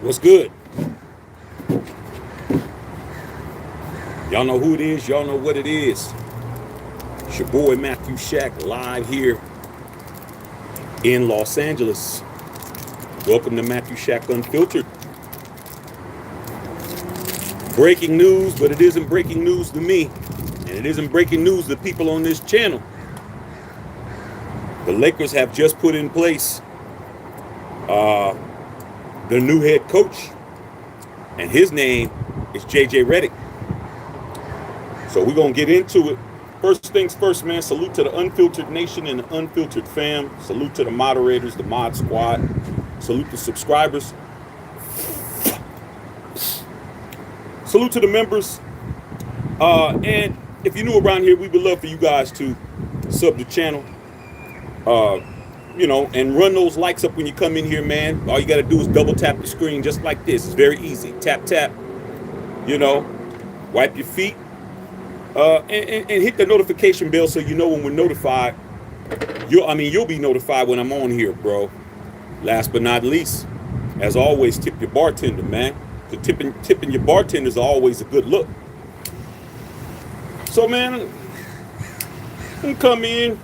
What's good? Y'all know who it is. Y'all know what it is. It's your boy Matthew Shack live here in Los Angeles. Welcome to Matthew Shack Unfiltered. Breaking news, but it isn't breaking news to me. And it isn't breaking news to people on this channel. The Lakers have just put in place their new head coach. And his name is JJ Redick. So we're going to get into it. First things first, man. Salute to the Unfiltered Nation and the Unfiltered fam. Salute to the moderators, the mod squad. Salute the subscribers. Salute to the members. And if you're new around here, we would love for you guys to sub the channel. And run those likes up when you come in here, man. All you got to do is double tap the screen just like this. It's very easy. Tap, tap. Wipe your feet. And hit the notification bell so you know when we're notified. You'll be notified when I'm on here, bro. Last but not least, as always, tip your bartender, man. So tipping your bartender is always a good look. So, man, I'm come in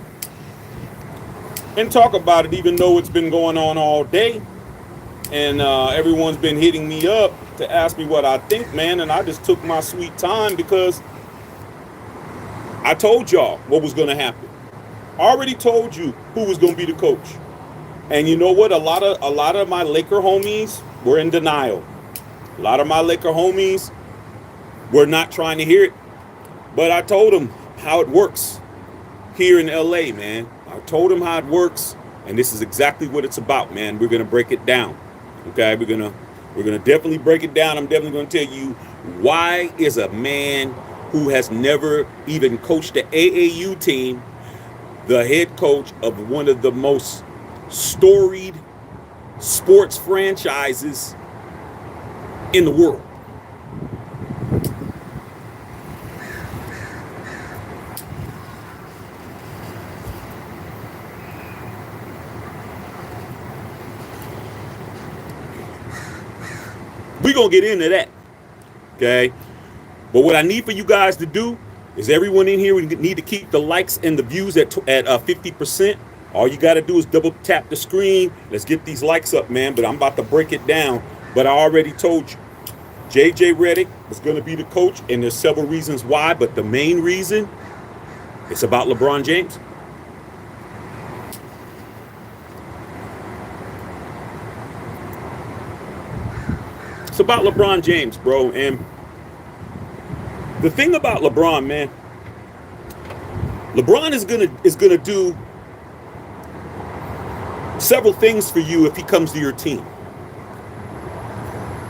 and talk about it, even though it's been going on all day, and everyone's been hitting me up to ask me what I think, man. And I just took my sweet time because I told y'all what was going to happen. I already told you who was going to be the coach. And you know what? A lot of my Laker homies were in denial. A lot of my Laker homies were not trying to hear it. But I told them how it works here in LA, man. I told them how it works, and this is exactly what it's about, man. We're going to break it down. Okay? We're going to definitely break it down. I'm definitely going to tell you why is a man who has never even coached the AAU team the head coach of one of the most storied sports franchises in the world. We're going to get into that, okay? But what I need for you guys to do is everyone in here, we need to keep the likes and the views at 50%. All you got to do is double tap the screen. Let's get these likes up, man. But I'm about to break it down. But I already told you, JJ Redick is going to be the coach, and there's several reasons why. But the main reason, it's about LeBron James. It's about LeBron James, bro. And the thing about LeBron, man, LeBron is gonna do several things for you if he comes to your team.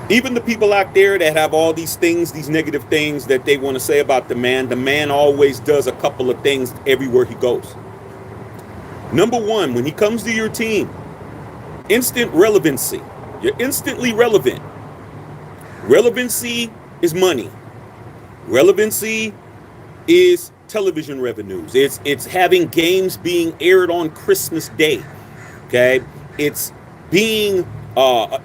Even the people out there that have all these things, these negative things that they want to say about the man always does a couple of things everywhere he goes. Number one, when he comes to your team, instant relevancy. You're instantly relevant. Relevancy is money. Relevancy is television revenues. It's having games being aired on Christmas Day. Okay, it's being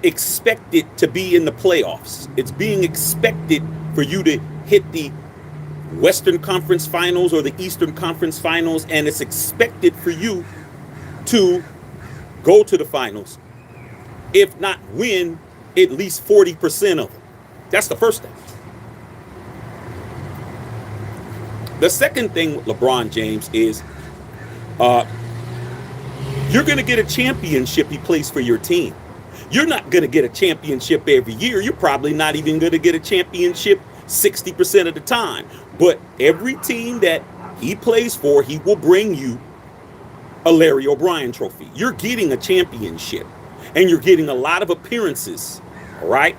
expected to be in the playoffs. It's being expected for you to hit the Western Conference Finals or the Eastern Conference Finals, and it's expected for you to go to the finals, if not win at least 40% of them. That's the first thing. The second thing with LeBron James is you're going to get a championship he plays for your team. You're not going to get a championship every year. You're probably not even going to get a championship 60% of the time. But every team that he plays for, he will bring you a Larry O'Brien trophy. You're getting a championship, and you're getting a lot of appearances, all right?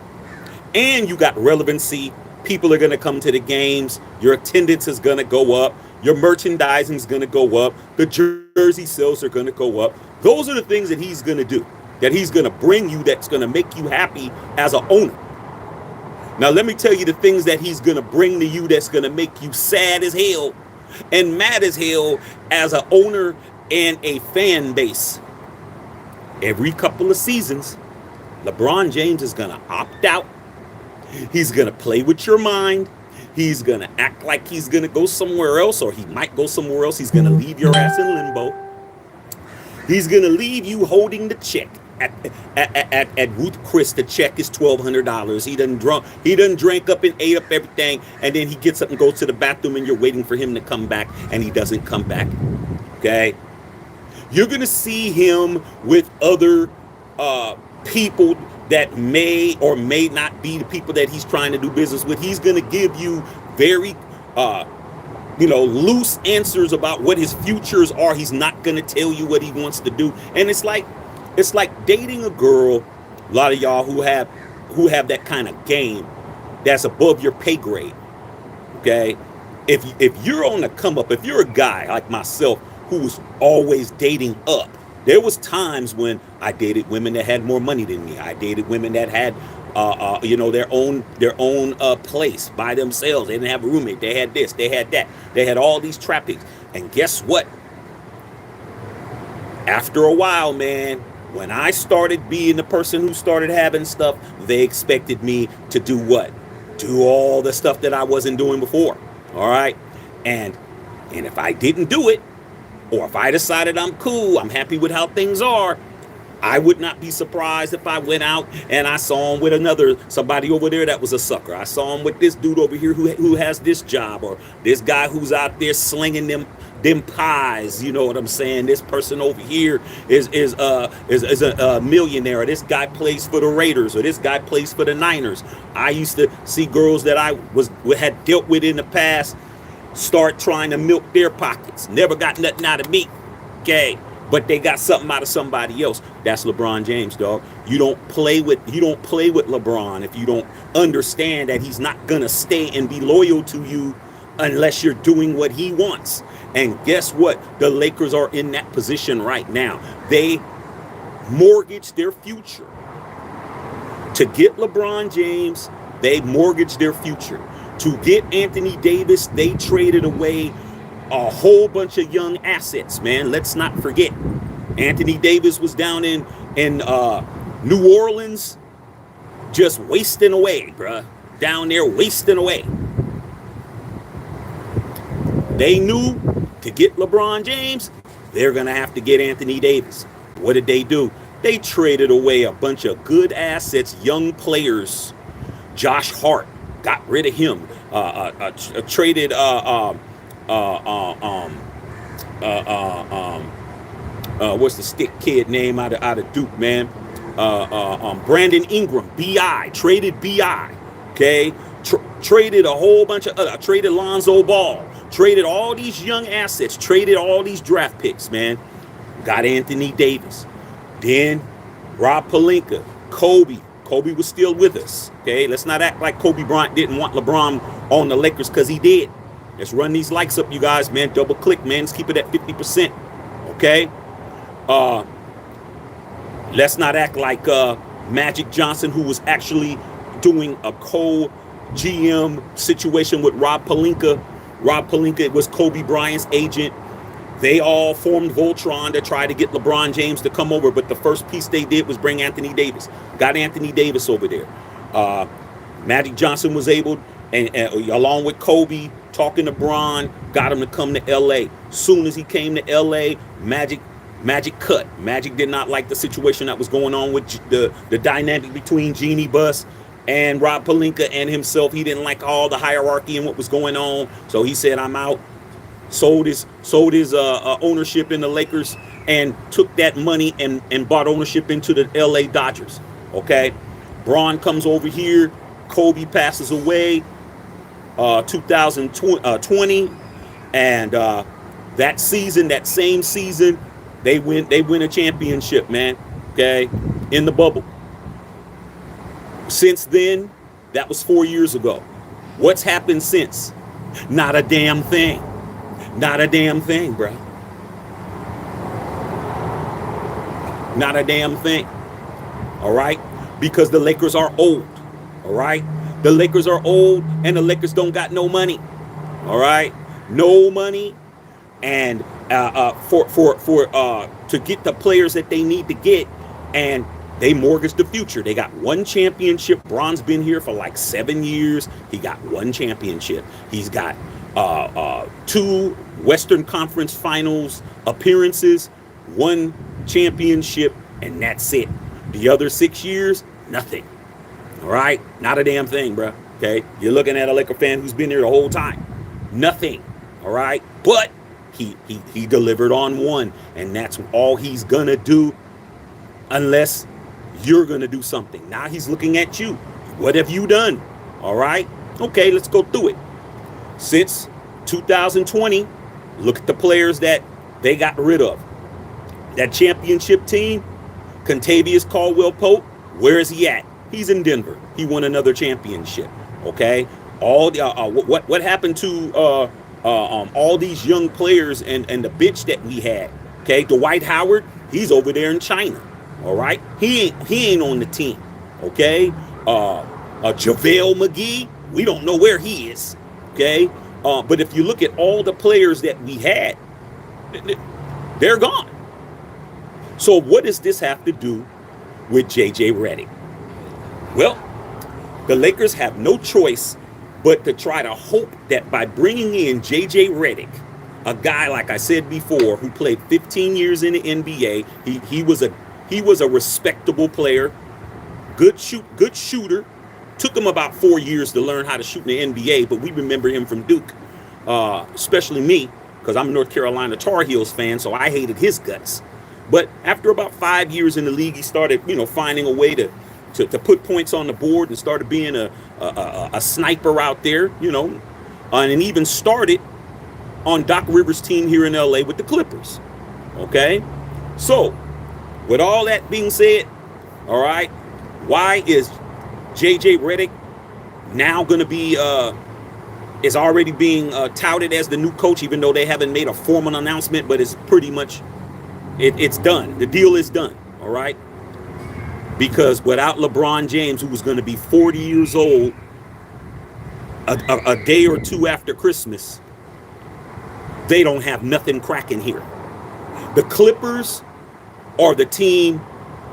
And you got relevancy. People are going to come to the games. Your attendance is going to go up. Your merchandising is going to go up. The jersey sales are going to go up. Those are the things that he's going to do, that he's going to bring you, that's going to make you happy as an owner. Now, let me tell you the things that he's going to bring to you that's going to make you sad as hell and mad as hell as an owner and a fan base. Every couple of seasons, LeBron James is going to opt out. He's going to play with your mind. He's going to act like he's going to go somewhere else, or he might go somewhere else. He's going to leave your ass in limbo. He's going to leave you holding the check. At Ruth Chris, the check is $1,200. He done drank up and ate up everything, and then he gets up and goes to the bathroom, and you're waiting for him to come back, and he doesn't come back. Okay? You're going to see him with other people that may or may not be the people that he's trying to do business with. He's going to give you very loose answers about what his futures are. He's not going to tell you what he wants to do. And it's like dating a girl, a lot of y'all who have that kind of game that's above your pay grade. Okay? If you're on the come up, if you're a guy like myself who was always dating up, there was times when I dated women that had more money than me. I dated women that had their own place by themselves. They didn't have a roommate. They had this, they had that. They had all these trappings. And guess what? After a while, man, when I started being the person who started having stuff, they expected me to do what? Do all the stuff that I wasn't doing before. All right? And if I didn't do it, or if I decided I'm cool, I'm happy with how things are, I would not be surprised if I went out and I saw him with somebody over there that was a sucker. I saw him with this dude over here who has this job, or this guy who's out there slinging them pies. You know what I'm saying? This person over here is a millionaire. Or this guy plays for the Raiders, or this guy plays for the Niners. I used to see girls that I had dealt with in the past start trying to milk their pockets. Never got nothing out of me. Okay. But they got something out of somebody else. That's LeBron James, dog. You don't play with LeBron if you don't understand that he's not gonna stay and be loyal to you unless you're doing what he wants. And guess what? The Lakers are in that position right now. They mortgage their future. To get LeBron James, they mortgaged their future. To get Anthony Davis, they traded away a whole bunch of young assets, man. Let's not forget. Anthony Davis was down in New Orleans just wasting away, bruh. Down there wasting away. They knew to get LeBron James, they're going to have to get Anthony Davis. What did they do? They traded away a bunch of good assets, young players. Josh Hart, got rid of him. Traded what's the stick kid name out of Duke, man? Brandon Ingram, BI, traded BI, okay? Traded a whole bunch of traded Lonzo Ball, traded all these young assets, traded all these draft picks, man. Got Anthony Davis. Then Rob Pelinka, Kobe was still with us, okay? Let's not act like Kobe Bryant didn't want LeBron on the Lakers, because he did. Let's run these likes up, you guys, man. Double click, man. Let's keep it at 50%. Okay? Let's not act like Magic Johnson, who was actually doing a co-GM situation with Rob Pelinka. Rob Pelinka was Kobe Bryant's agent. They all formed Voltron to try to get LeBron James to come over, but the first piece they did was bring Anthony Davis. Got Anthony Davis over there. Magic Johnson was able, and along with Kobe, talking to Bron, got him to come to L.A. Soon as he came to L.A., Magic cut. Magic did not like the situation that was going on with the dynamic between Jeannie Buss and Rob Pelinka and himself. He didn't like all the hierarchy and what was going on, so he said, "I'm out." Sold his ownership in the Lakers and took that money and bought ownership into the L.A. Dodgers. Okay, Bron comes over here. Kobe passes away. 2020, and that same season, they win a championship, man. Okay, in the bubble. Since then, that was 4 years ago. What's happened since? Not a damn thing. Not a damn thing, bro. Not a damn thing. All right, because the Lakers are old. All right. The Lakers are old, and the Lakers don't got no money. All right, no money, and to get the players that they need to get, and They mortgaged the future. They got one championship. Bron's been here for like 7 years. He got one championship. He's got 2 Western Conference Finals appearances, 1 championship, and that's it. The other 6 years, nothing. All right? Not a damn thing, bro. Okay? You're looking at a Laker fan who's been here the whole time. Nothing. All right? But he delivered on one, and that's all he's going to do unless you're going to do something. Now he's looking at you. What have you done? All right? Okay, let's go through it. Since 2020, look at the players that they got rid of. That championship team, Contavious Caldwell-Pope, where is he at? He's in Denver. He won another championship. Okay? All the what happened to all these young players and the bitch that we had? Okay? Dwight Howard, he's over there in China. All right? He ain't on the team. Okay? JaVale McGee, we don't know where he is. Okay? But if you look at all the players that we had, they're gone. So what does this have to do with JJ Redick? Well, the Lakers have no choice but to try to hope that by bringing in JJ Redick, a guy, like I said before, who played 15 years in the NBA, he was a respectable player, good shooter. Took him about 4 years to learn how to shoot in the NBA, but we remember him from Duke, especially me, because I'm a North Carolina Tar Heels fan, so I hated his guts. But after about 5 years in the league, he started, finding a way to put points on the board and started being a sniper out there, and even started on Doc Rivers' team here in LA with the Clippers. Okay? So, with all that being said, all right, why is JJ Redick now going to be, is already being touted as the new coach, even though they haven't made a formal announcement, but it's pretty much, it's done. The deal is done, all right? Because without LeBron James, who was going to be 40 years old a day or two after Christmas, they don't have nothing cracking here. The Clippers are the team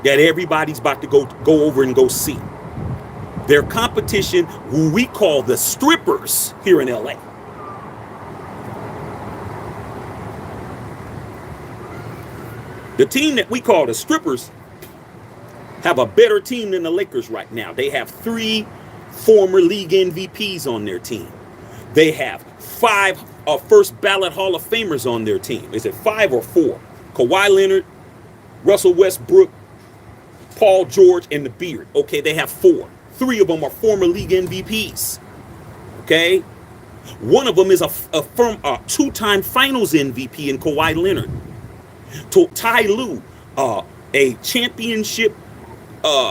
that everybody's about to go over and go see. Their competition, who we call the strippers here in LA. The team that we call the strippers have a better team than the Lakers right now. They have 3 former league MVPs on their team. They have 5 first ballot Hall of Famers on their team. Is it 5 or 4? Kawhi Leonard, Russell Westbrook, Paul George, and the Beard. Okay, they have 4. 3 of them are former league MVPs. Okay? One of them is a 2-time finals MVP in Kawhi Leonard. Ty Lue, a championship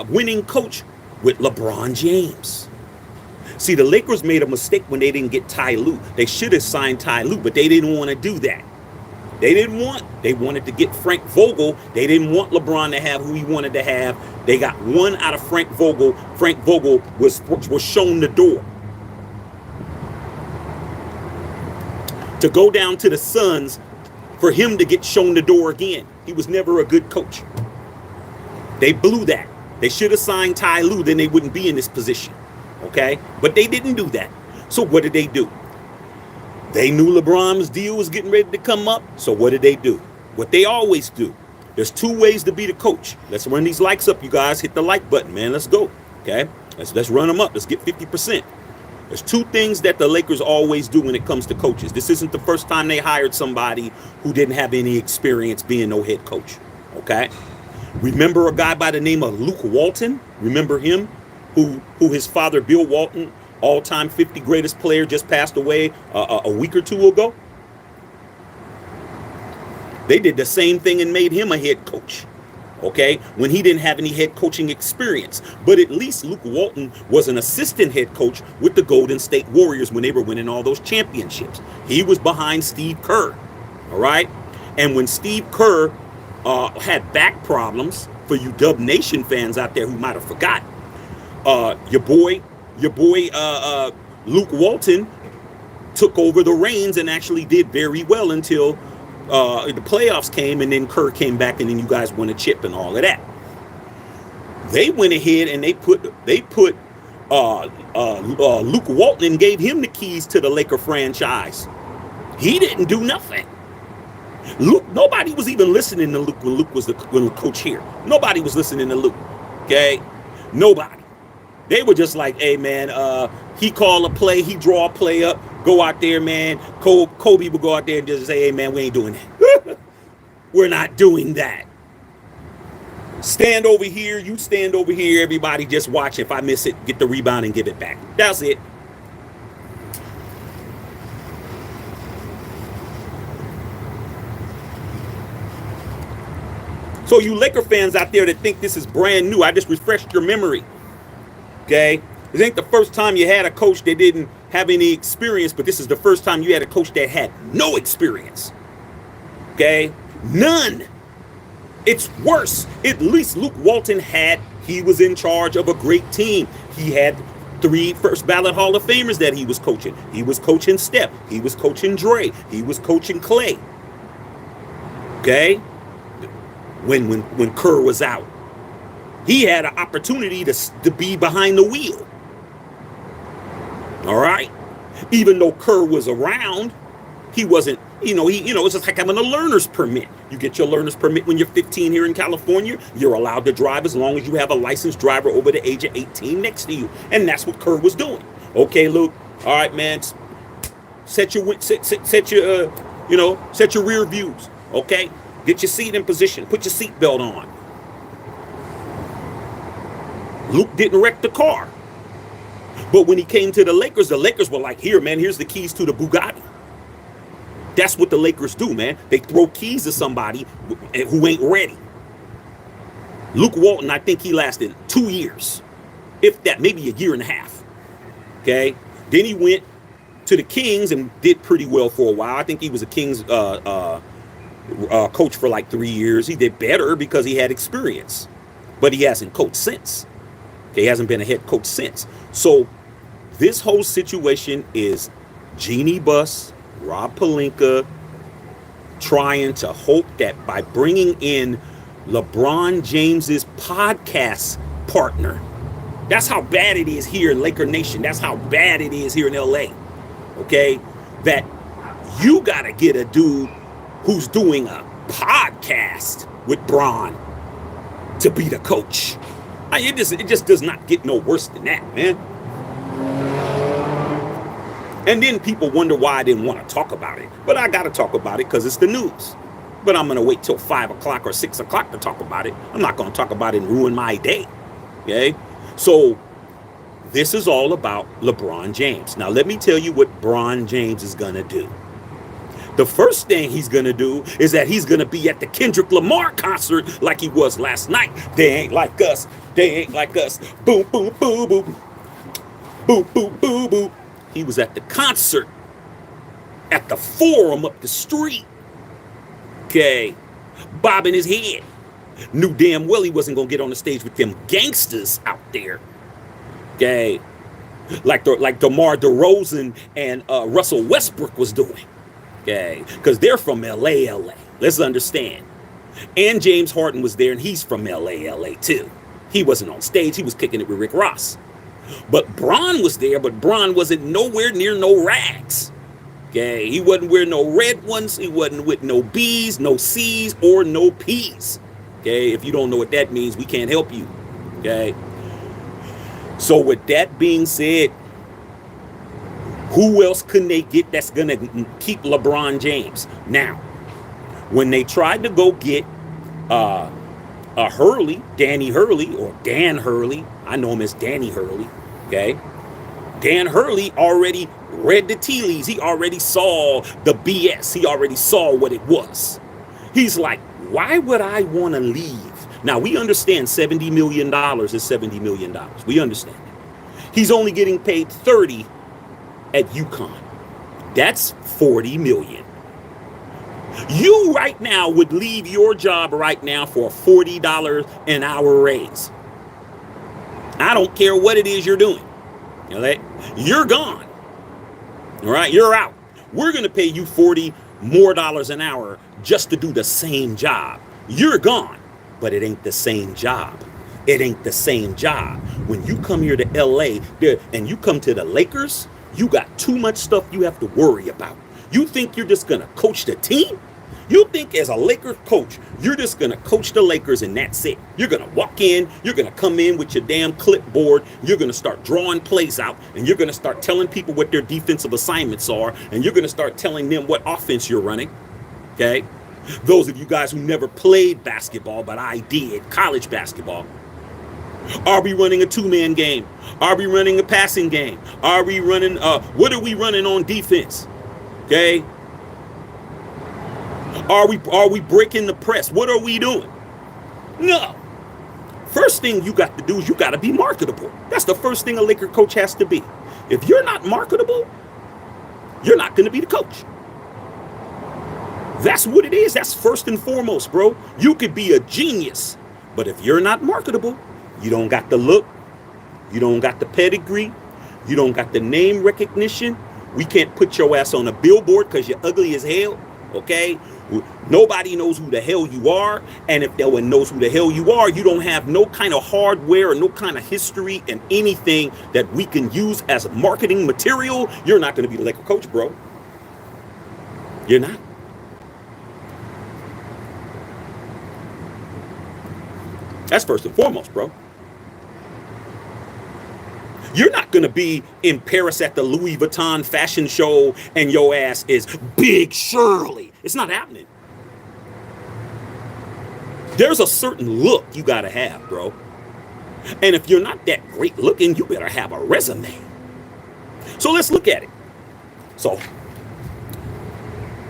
winning coach with LeBron James. See, the Lakers made a mistake when they didn't get Ty Lue. They should have signed Ty Lue, but they didn't want to do that. They wanted to get Frank Vogel. They didn't want LeBron to have who he wanted to have. They got one out of Frank Vogel. Frank Vogel was shown the door to go down to the Suns for him to get shown the door again. He was never a good coach. They blew that. They should have signed Ty Lue, then they wouldn't be in this position. Okay? But they didn't do that. So what did they do? They knew LeBron's deal was getting ready to come up. So what did they do? What they always do. There's 2 ways to be the coach. Let's run these likes up, you guys. Hit the like button, man. Let's go. Okay? Let's run them up. Let's get 50%. There's 2 things that the Lakers always do when it comes to coaches. This isn't the first time they hired somebody who didn't have any experience being no head coach. Okay? Remember a guy by the name of Luke Walton? Remember him? Who his father, Bill Walton, all-time 50 greatest player, just passed away a week or 2 ago? They did the same thing and made him a head coach, okay, when he didn't have any head coaching experience. But at least Luke Walton was an assistant head coach with the Golden State Warriors when they were winning all those championships. He was behind Steve Kerr, all right? And when Steve Kerr had back problems, for you Dub Nation fans out there who might have forgot, your boy Luke Walton took over the reins and actually did very well until the playoffs came, and then Kerr came back, and then you guys won a chip and all of that. They went ahead and they put Luke Walton and gave him the keys to the Laker franchise. He didn't do nothing. Luke, nobody was even listening to Luke when Luke was the coach here. Nobody was listening to Luke. Okay, nobody. They were just like, hey man, he call a play, he draw a play up, go out there, man. Kobe would go out there and just say, hey man, we ain't doing that. We're not doing that. Stand over here, you stand over here, everybody just watch. If I miss it, get the rebound and give it back. That's it. So you Laker fans out there that think this is brand new, I just refreshed your memory. Okay? This ain't the first time you had a coach that didn't have any experience, but this is the first time you had a coach that had no experience. Okay? None. It's worse. At least Luke Walton he was in charge of a great team. He had 3 first ballot Hall of Famers that he was coaching. He was coaching Steph. He was coaching Dre. He was coaching Clay. Okay? When Kerr was out, he had an opportunity to be behind the wheel. All right? Even though Kerr was around, he wasn't, it's just like having a learner's permit. You get your learner's permit when you're 15 here in California. You're allowed to drive as long as you have a licensed driver over the age of 18 next to you. And that's what Kerr was doing. Okay, Luke. All right, man. Set your rear views. Okay? Get your seat in position. Put your seatbelt on. Luke didn't wreck the car. But when he came to the Lakers were like, here, man, here's the keys to the Bugatti. That's what the Lakers do, man. They throw keys to somebody who ain't ready. Luke Walton, I think he lasted 2 years. If that, maybe a year and a half. Okay? Then he went to the Kings and did pretty well for a while. I think he was a Kings coach for like 3 years. He did better because he had experience. But he hasn't coached since. Okay, he hasn't been a head coach since. So this whole situation is Jeannie Buss, Rob Pelinka, trying to hope that by bringing in LeBron James's podcast partner, that's how bad it is here in Laker Nation. That's how bad it is here in LA. Okay, that you gotta get a dude who's doing a podcast with Bron to be the coach. It just does not get no worse than that, man. And then people wonder why I didn't want to talk about it. But I got to talk about it because it's the news. But I'm going to wait till 5 o'clock or 6 o'clock to talk about it. I'm not going to talk about it and ruin my day. Okay? So this is all about LeBron James. Now, let me tell you what LeBron James is going to do. The first thing he's going to do is that he's going to be at the Kendrick Lamar concert like he was last night. They ain't like us. They ain't like us. Boom, boom, boom, boom. Boom, boom, boom, boom. He was at the concert at the Forum up the street. Okay. Bobbing his head. Knew damn well he wasn't going to get on the stage with them gangsters out there. Okay. Like DeMar DeRozan and Russell Westbrook was doing. Okay. Because they're from LA. Let's understand. And James Harden was there, and he's from LA too. He wasn't on stage. He was kicking it with Rick Ross. But Bron was there, but Bron wasn't nowhere near no rags. Okay, he wasn't wearing no red ones. He wasn't with no B's, no C's, or no P's. Okay, if you don't know what that means, we can't help you. Okay. So with that being said, who else can they get that's going to keep LeBron James? Now, when they tried to go get Hurley, Danny Hurley, or Dan Hurley, I know him as Danny Hurley, okay? Dan Hurley already read the tea leaves. He already saw the BS. He already saw what it was. He's like, why would I want to leave? Now, we understand $70 million is $70 million. We understand that. He's only getting paid $30 at UConn. That's $40 million. You right now would leave your job right now for a $40 an hour raise. I don't care what it is you're doing. Okay? You're gone. All right? You're out. We're going to pay you $40 more an hour just to do the same job. You're gone, but it ain't the same job. It ain't the same job. When you come here to LA and you come to the Lakers, you got too much stuff you have to worry about. You think you're just going to coach the team? You think as a Lakers coach, you're just going to coach the Lakers and that's it. You're going to walk in, you're going to come in with your damn clipboard, you're going to start drawing plays out, and you're going to start telling people what their defensive assignments are, and you're going to start telling them what offense you're running, okay? Those of you guys who never played basketball, but I did, college basketball. Are we running a two-man game? Are we running a passing game? Are we running, what are we running on defense? Okay? Are we breaking the press? What are we doing? No. First thing you got to do is you got to be marketable. That's the first thing a Laker coach has to be. If you're not marketable, you're not going to be the coach. That's what it is. That's first and foremost, bro. You could be a genius, but if you're not marketable, you don't got the look, you don't got the pedigree, you don't got the name recognition. We can't put your ass on a billboard because you're ugly as hell, okay? Nobody knows who the hell you are, and if no one knows who the hell you are, you don't have no kind of hardware or no kind of history and anything that we can use as marketing material. You're not going to be the Laker coach, bro. You're not. That's first and foremost, bro. You're not going to be in Paris at the Louis Vuitton fashion show and your ass is Big Shirley. It's not happening. There's a certain look you got to have, bro. And if you're not that great looking, you better have a resume. So let's look at it. So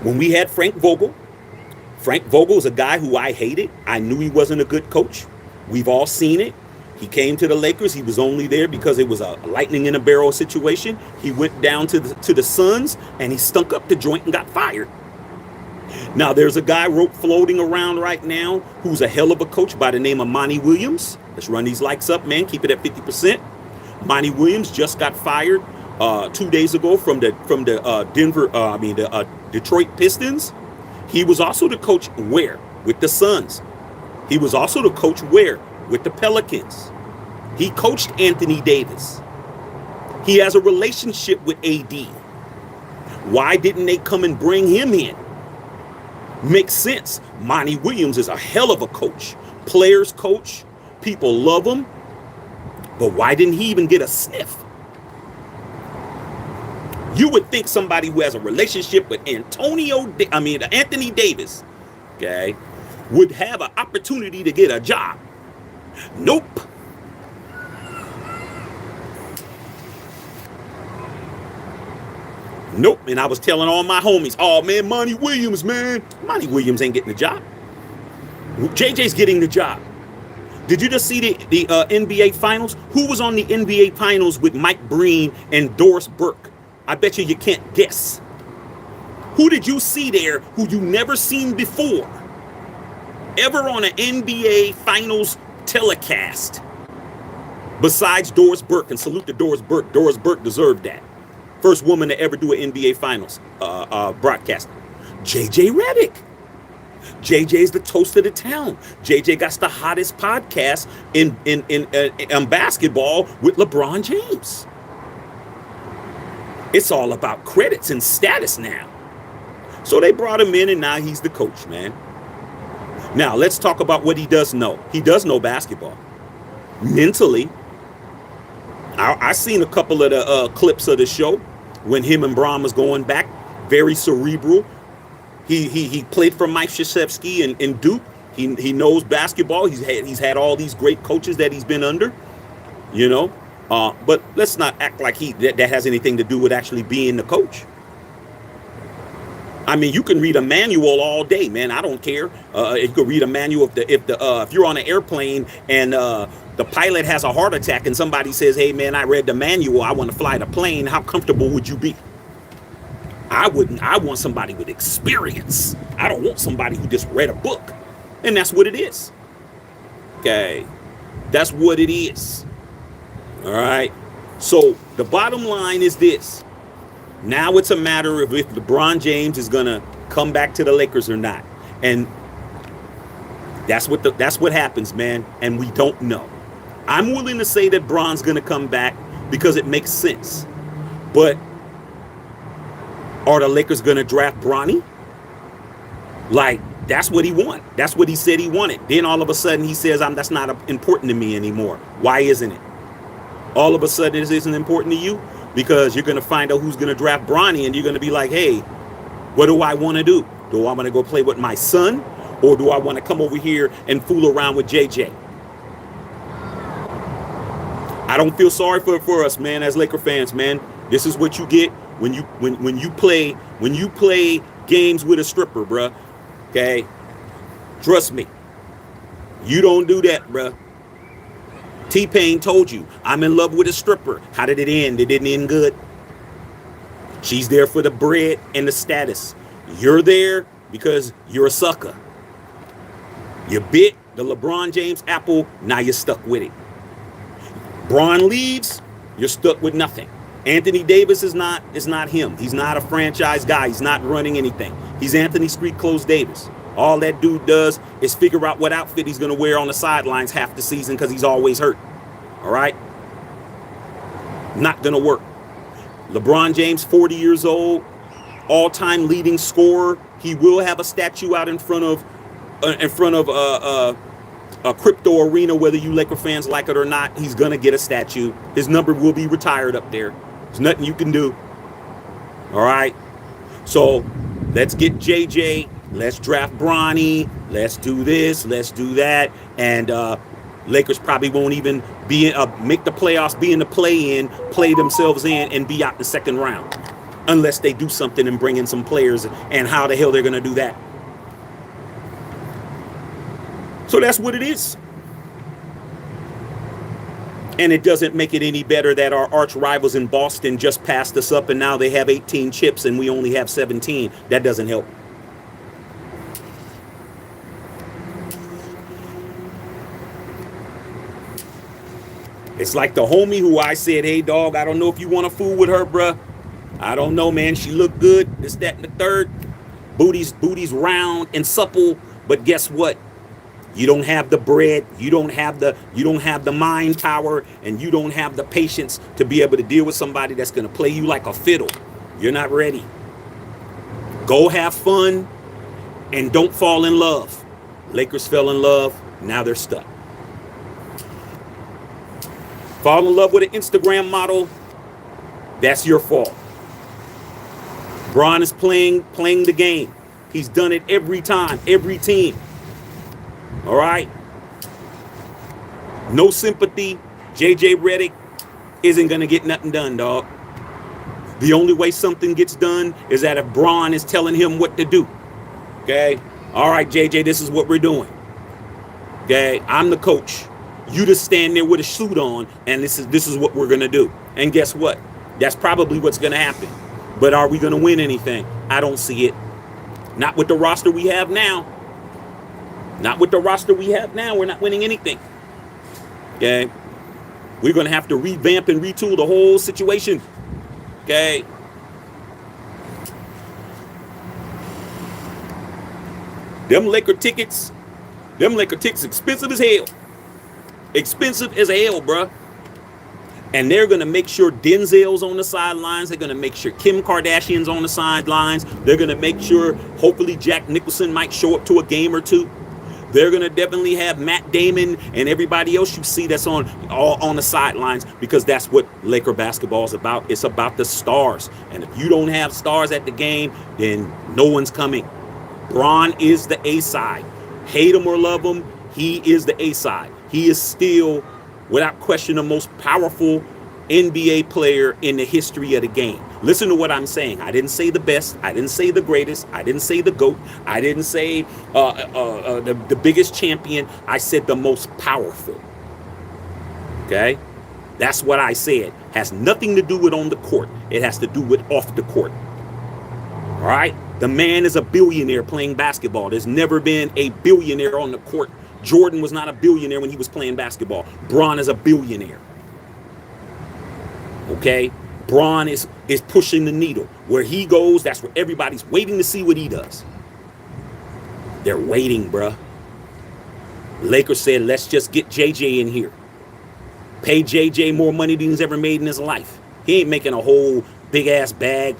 when we had Frank Vogel's a guy who I hated. I knew he wasn't a good coach. We've all seen it. He came to the Lakers. He was only there because it was a lightning in a barrel situation. He went down to the Suns and he stunk up the joint and got fired. Now there's a guy floating around right now who's a hell of a coach by the name of Monty Williams. Let's run these likes up, man. Keep it at 50%. Monty Williams just got fired 2 days ago from the Detroit Pistons. He was also the coach where? With the Suns. He was also the coach where? With the Pelicans. He coached Anthony Davis. He has a relationship with AD. Why didn't they come and bring him in? Makes sense. Monty Williams is a hell of a coach. Players coach. People love him. But why didn't he even get a sniff? You would think somebody who has a relationship with Anthony Davis, okay, would have an opportunity to get a job. Nope. Nope. And I was telling all my homies, oh man, Monty Williams, man. Monty Williams ain't getting the job. JJ's getting the job. Did you just see the NBA Finals? Who was on the NBA Finals with Mike Breen and Doris Burke? I bet you can't guess. Who did you see there who you never seen before? Ever on an NBA Finals telecast? Besides Doris Burke, and salute to Doris Burke. Doris Burke deserved that. First woman to ever do an NBA Finals broadcast. JJ Redick. JJ's the toast of the town. JJ got the hottest podcast in basketball with LeBron James. It's all about credits and status now. So they brought him in and now he's the coach, man. Now let's talk about what he does know. He does know basketball. Mentally, I seen a couple of the clips of the show when him and Braun was going back. Very cerebral. He played for Mike Krzyzewski in Duke. He knows basketball. He's had all these great coaches that he's been under, you know. But let's not act like that has anything to do with actually being the coach. I mean, you can read a manual all day, man. I don't care. You can read a manual if you're on an airplane and the pilot has a heart attack and somebody says, "Hey, man, I read the manual. I want to fly the plane." How comfortable would you be? I wouldn't. I want somebody with experience. I don't want somebody who just read a book. And that's what it is. Okay. That's what it is. All right. So the bottom line is this. Now it's a matter of if LeBron James is going to come back to the Lakers or not. And that's what happens, man. And we don't know. I'm willing to say that Bron's going to come back because it makes sense. But are the Lakers going to draft Bronny? Like, that's what he wanted. That's what he said he wanted. Then all of a sudden he says, that's not important to me anymore. Why isn't it? All of a sudden this isn't important to you because you're going to find out who's going to draft Bronny, and you're going to be like, hey, what do I want to do? Do I want to go play with my son, or do I want to come over here and fool around with JJ? I don't feel sorry for us, man, as Laker fans, man. This is what you get when you play games with a stripper, bruh. Okay? Trust me. You don't do that, bruh. T-Pain told you, I'm in love with a stripper. How did it end? It didn't end good. She's there for the bread and the status. You're there because you're a sucker. You bit the LeBron James apple, now you're stuck with it. Bron leaves, you're stuck with nothing. Anthony Davis is not him. He's not a franchise guy. He's not running anything. He's Anthony Street Clothes Davis. All that dude does is figure out what outfit he's going to wear on the sidelines half the season because he's always hurt. All right? Not going to work. LeBron James, 40 years old, all-time leading scorer. He will have a statue out in front of a crypto arena, whether you Laker fans like it or not. He's going to get a statue. His number will be retired up there. There's nothing you can do. All right? So let's get JJ. Let's draft Bronny. Let's do this. Let's do that. And Lakers probably won't even be make the playoffs, be in the play-in, play themselves in, and be out the second round. Unless they do something and bring in some players. And how the hell they're going to do that? So that's what it is. And it doesn't make it any better that our arch rivals in Boston just passed us up and now they have 18 chips and we only have 17. That doesn't help. It's like the homie who I said, hey, dog, I don't know if you want to fool with her, bruh. I don't know, man. She looked good. This, that, and the third. Booty's round and supple. But guess what? You don't have the bread. You don't have the mind power, and you don't have the patience to be able to deal with somebody that's going to play you like a fiddle. You're not ready. Go have fun and don't fall in love. Lakers fell in love. Now they're stuck. Fall in love with an Instagram model, that's your fault. Bron is playing the game. He's done it every time, every team. All right? No sympathy. JJ Redick isn't going to get nothing done, dog. The only way something gets done is that if Bron is telling him what to do. Okay? All right, JJ, this is what we're doing. Okay? I'm the coach. You just stand there with a suit on, and this is what we're going to do. And guess what? That's probably what's going to happen. But are we going to win anything? I don't see it. Not with the roster we have now. Not with the roster we have now. We're not winning anything. Okay? We're going to have to revamp and retool the whole situation. Okay? Them Laker tickets expensive as hell. Expensive as hell, bruh. And they're going to make sure Denzel's on the sidelines. They're going to make sure Kim Kardashian's on the sidelines. They're going to make sure, hopefully, Jack Nicholson might show up to a game or two. They're going to definitely have Matt Damon and everybody else you see that's all on the sidelines, because that's what Laker basketball is about. It's about the stars. And if you don't have stars at the game, then no one's coming. Bron is the A-side. Hate him or love him, he is the A-side. He is still, without question, the most powerful NBA player in the history of the game. Listen to what I'm saying. I didn't say the best. I didn't say the greatest. I didn't say the GOAT. I didn't say the biggest champion. I said the most powerful. Okay? That's what I said. Has nothing to do with on the court. It has to do with off the court. All right? The man is a billionaire playing basketball. There's never been a billionaire on the court. Jordan was not a billionaire when he was playing basketball. Bron is a billionaire. Okay? Bron is pushing the needle. Where he goes, that's where everybody's waiting to see what he does. They're waiting, bruh. Lakers said, let's just get JJ in here. Pay JJ more money than he's ever made in his life. He ain't making a whole big ass bag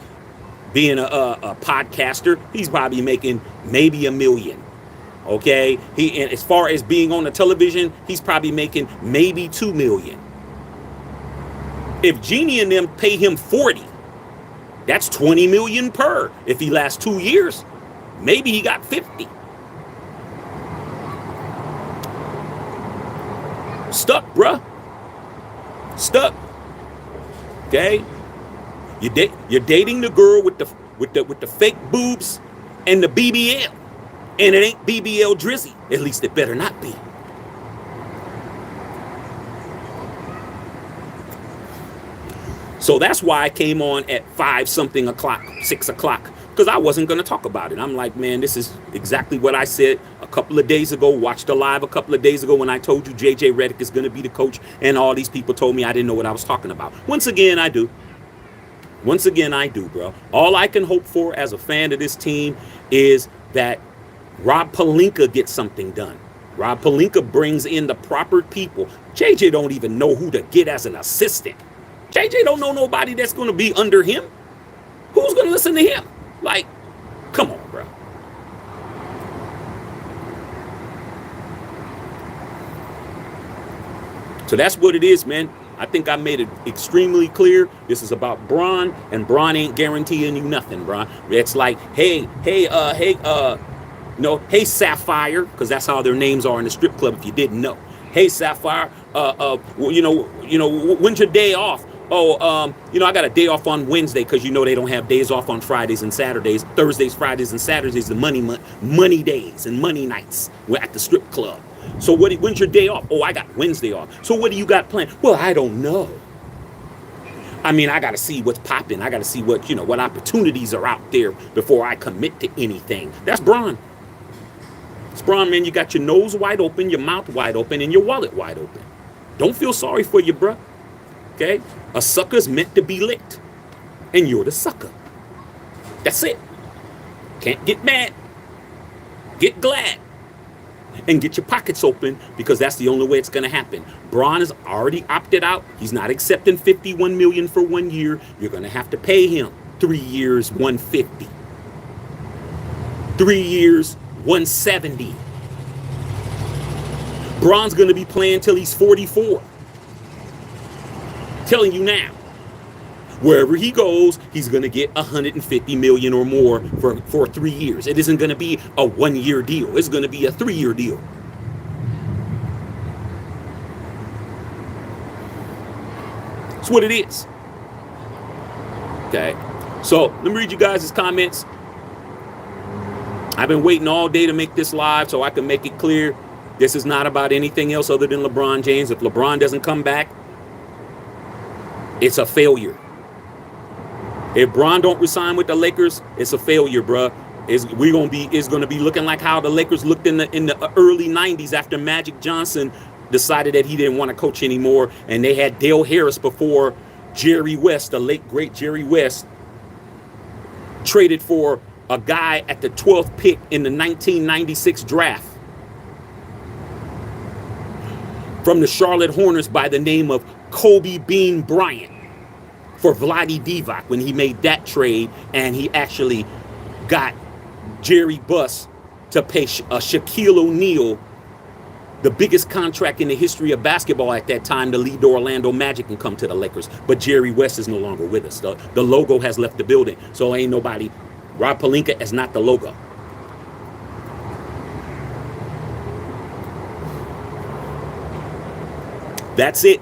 being a podcaster. He's probably making maybe $1 million. Okay, and as far as being on the television, he's probably making maybe $2 million. If Jeannie and them pay him 40, that's 20 million per. If he lasts 2 years, maybe he got 50. Stuck, bruh. Stuck. Okay. You're dating the girl with the fake boobs and the BBL, and it ain't BBL Drizzy. At least it better not be. So that's why I came on at 5-something o'clock, 6 o'clock, because I wasn't going to talk about it. I'm like, man, this is exactly what I said a couple of days ago. Watched the live a couple of days ago when I told you JJ Redick is going to be the coach, and all these people told me I didn't know what I was talking about. Once again, I do. Once again, I do, bro. All I can hope for as a fan of this team is that Rob Pelinka gets something done. Rob Pelinka brings in the proper people. JJ don't even know who to get as an assistant. JJ don't know nobody that's going to be under him. Who's going to listen to him? Like, come on, bro. So that's what it is, man. I think I made it extremely clear. This is about Bron, and Bron ain't guaranteeing you nothing, Bron. It's like, hey, Sapphire, because that's how their names are in the strip club. If you didn't know, hey, Sapphire, when's your day off? Oh, I got a day off on Wednesday, because they don't have days off on Fridays and Saturdays. Thursdays, Fridays, and Saturdays, the money days and money nights. We're at the strip club. So when's your day off? Oh, I got Wednesday off. So what do you got planned? Well, I don't know. I mean, I got to see what's popping. I got to see what opportunities are out there before I commit to anything. That's Bron. It's Bron, man. You got your nose wide open, your mouth wide open, and your wallet wide open. Don't feel sorry for you, bruh. Okay? A sucker's meant to be licked, and you're the sucker. That's it. Can't get mad. Get glad. And get your pockets open, because that's the only way it's going to happen. Bron has already opted out. He's not accepting $51 million for 1 year. You're going to have to pay him 3 years, $150. 3 years, $170. Bron's going to be playing till he's 44. Telling you now. Wherever he goes, he's going to get $150 million or more for 3 years. It isn't going to be a 1 year deal. It's going to be a 3 year deal. That's what it is. Okay. So let me read you guys' comments. I've been waiting all day to make this live so I can make it clear. This is not about anything else other than LeBron James. If LeBron doesn't come back, it's a failure. If Bron don't resign with the Lakers, it's a failure, bruh. It's gonna be looking like how the Lakers looked in the early '90s after Magic Johnson decided that he didn't want to coach anymore, and they had Dale Harris before Jerry West, the late great Jerry West, traded for a guy at the 12th pick in the 1996 draft from the Charlotte Hornets by the name of Kobe Bean Bryant for Vlade Divac when he made that trade, and he actually got Jerry Buss to pay Shaquille O'Neal the biggest contract in the history of basketball at that time to lead the Orlando Magic and come to the Lakers. But Jerry West is no longer with us. The logo has left the building, so ain't nobody. Rob Pelinka is not the logo. That's it.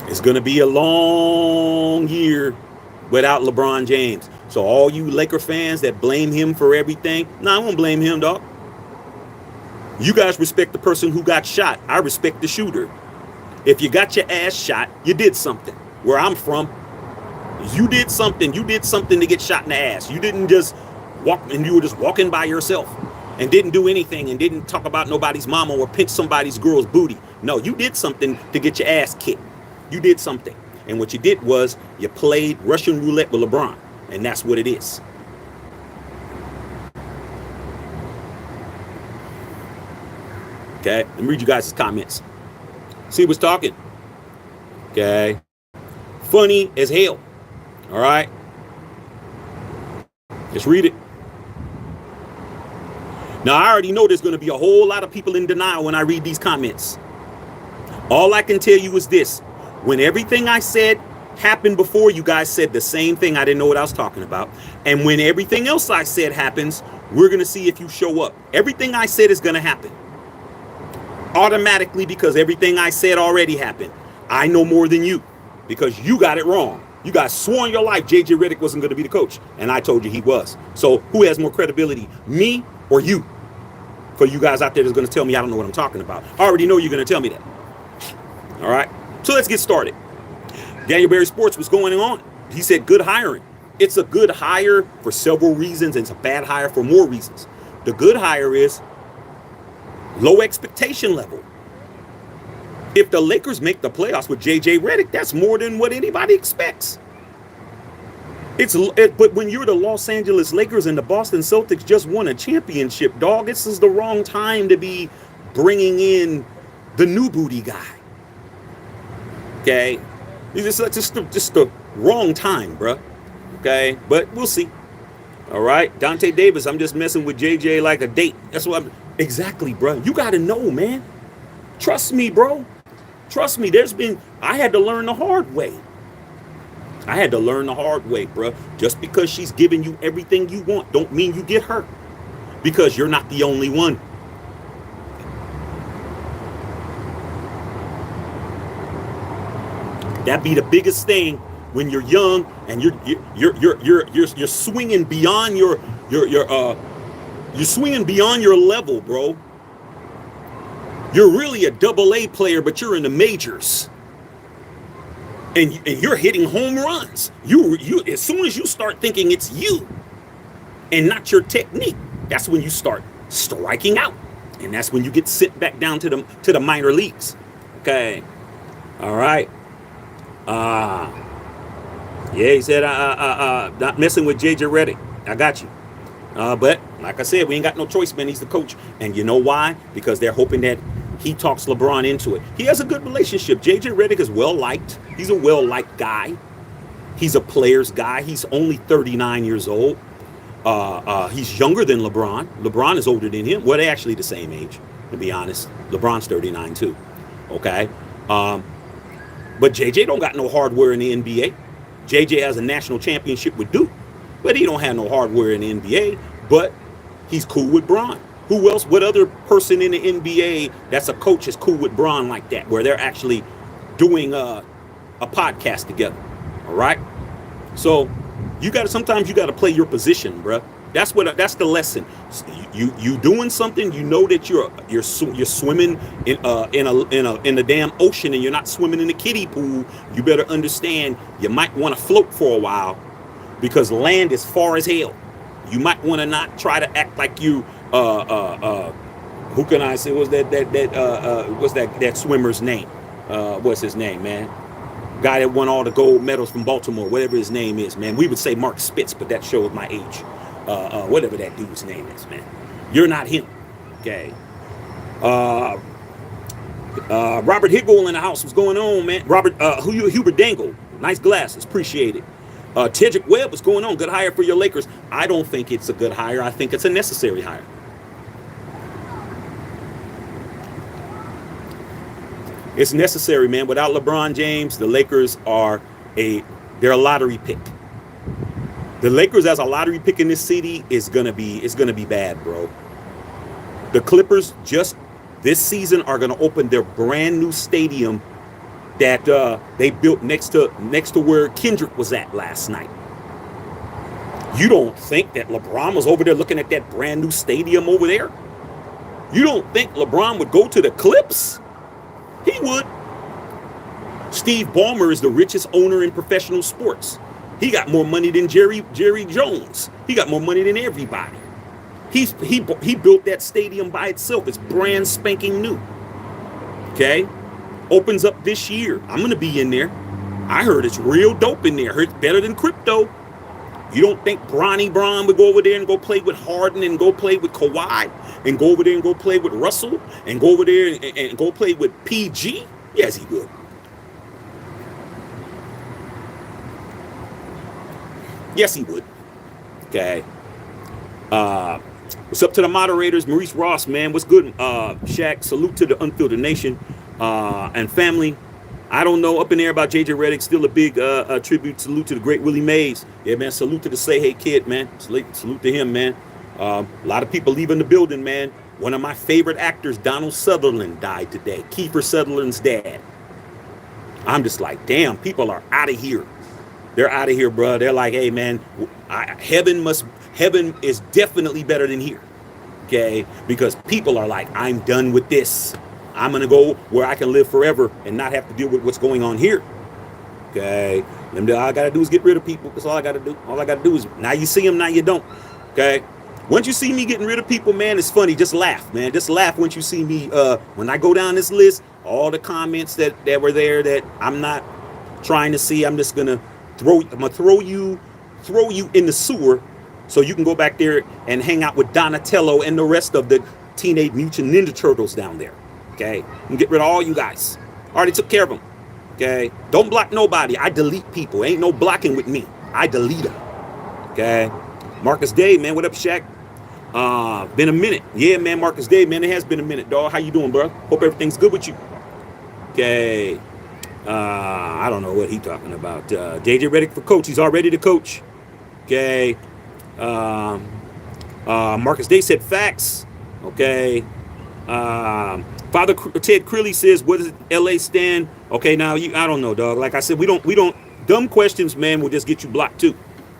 It's going to be a long year without LeBron James. So all you Laker fans that blame him for everything, I won't blame him, dog. You guys respect the person who got shot. I respect the shooter. If you got your ass shot, you did something. Where I'm from, you did something. You did something to get shot in the ass. You didn't just walk, and you were just walking by yourself and didn't do anything and didn't talk about nobody's mama or pinch somebody's girl's booty. No, you did something to get your ass kicked. You did something. And what you did was you played Russian roulette with LeBron. And that's what it is. Okay, let me read you guys' comments. See what's talking. Okay. Funny as hell. All right. Just read it. Now, I already know there's going to be a whole lot of people in denial when I read these comments. All I can tell you is this. When everything I said happened before, you guys said the same thing. I didn't know what I was talking about. And when everything else I said happens, we're going to see if you show up. Everything I said is going to happen automatically because everything I said already happened. I know more than you because you got it wrong. You guys swore on your life JJ Redick wasn't going to be the coach, and I told you he was. So who has more credibility, me or you? For you guys out there that's going to tell me I don't know what I'm talking about. I already know you're going to tell me that. All right, so let's get started. Daniel Berry Sports, what's going on? He said good hiring. It's a good hire for several reasons, and it's a bad hire for more reasons. The good hire is low expectation level. If the Lakers make the playoffs with JJ Redick, that's more than what anybody expects. But when you're the Los Angeles Lakers and the Boston Celtics just won a championship, dog, this is the wrong time to be bringing in the new booty guy. Okay, it's just the wrong time, bruh. Okay, but we'll see. All right, Dante Davis, I'm just messing with JJ like a date. That's what I'm exactly, bruh. You got to know, man. Trust me, bro. Trust me. I had to learn the hard way. I had to learn the hard way, bruh. Just because she's giving you everything you want don't mean you get hurt. Because you're not the only one. That be the biggest thing when you're young and you're swinging beyond you're swinging beyond your level, bro. You're really a AA player, but you're in the majors. And you're hitting home runs. You as soon as you start thinking it's you and not your technique, that's when you start striking out. And that's when you get sent back down to the minor leagues. Okay. All right. Yeah, he said not messing with JJ Redick. I got you. But like I said, we ain't got no choice, man. He's the coach. And you know why? Because they're hoping that he talks LeBron into it. He has a good relationship. JJ Redick is well-liked. He's a well-liked guy. He's a player's guy. He's only 39 years old. He's younger than LeBron. LeBron is older than him. Well, they're actually the same age, to be honest. LeBron's 39 too. Okay? But JJ don't got no hardware in the NBA. JJ has a national championship with Duke. But he don't have no hardware in the NBA. But he's cool with Bron. Who else? What other person in the NBA that's a coach is cool with Bron like that, where they're actually doing a podcast together? All right. So sometimes you got to play your position, bruh. That's the lesson. You doing something, you know that you're swimming in the damn ocean and you're not swimming in the kiddie pool. You better understand you might want to float for a while because land is far as hell. You might want to not try to act like you who can I say what's that swimmer's name? What's his name, man? Guy that won all the gold medals from Baltimore, whatever his name is, man. We would say Mark Spitz, but that shows my age. Whatever that dude's name is, man. You're not him. Okay. Robert Higgle in the house. What's going on, man? Hubert Dangle. Nice glasses. Appreciate it. Tedrick Webb, what's going on? Good hire for your Lakers. I don't think it's a good hire. I think it's a necessary hire. It's necessary, man. Without LeBron James, the Lakers they're a lottery pick. The Lakers as a lottery pick in this city is gonna be bad, bro. The Clippers just this season are gonna open their brand new stadium that they built next to where Kendrick was at last night. You don't think that LeBron was over there looking at that brand new stadium over there? You don't think LeBron would go to the Clips? He would. Steve Ballmer is the richest owner in professional sports. He got more money than Jerry Jones. He got more money than everybody. He built that stadium by itself. It's brand spanking new. Okay? Opens up this year. I'm going to be in there. I heard it's real dope in there. I heard it's better than crypto. You don't think Bron would go over there and go play with Harden and go play with Kawhi and go over there and go play with Russell and go over there and go play with PG? Yes, he would. Yes, he would. Okay. What's up to the moderators? Maurice Ross, man. What's good? Shaq, salute to the Unfiltered Nation and family. I don't know up in there about JJ Reddick. Still a big tribute, salute to the great Willie Mays. Yeah, man. Salute to the Say Hey Kid, man. Salute to him, man. A lot of people leaving the building, man. One of my favorite actors, Donald Sutherland, died today. Kiefer Sutherland's dad. I'm just like, damn, people are out of here. They're out of here, bro. They're like, hey, man, heaven is definitely better than here. Okay, because people are like, I'm done with this. I'm gonna go where I can live forever and not have to deal with what's going on here. Okay, all I gotta do is get rid of people. That's all I gotta do. All I gotta do is, now you see them, now you don't. Okay, once you see me getting rid of people, man, it's funny. Just laugh, man. Just laugh once you see me. When I go down this list, all the comments that were there that I'm not trying to see, I'm just gonna throw you in the sewer. So you can go back there and hang out with Donatello and the rest of the Teenage Mutant Ninja Turtles down there. Okay? And get rid of all you guys. Already took care of them. Okay? Don't block nobody. I delete people. Ain't no blocking with me. I delete them. Okay? Marcus Day, man. What up, Shaq? Been a minute. Yeah, man. Marcus Day, man. It has been a minute, dog. How you doing, bro? Hope everything's good with you. Okay. I don't know what he talking about. JJ Reddick for coach. He's already the coach. Okay. Marcus Day said facts. Okay. Father Ted Crilly says, what does LA stand? Okay, now I don't know, dog. Like I said, we don't dumb questions, man, will just get you blocked too.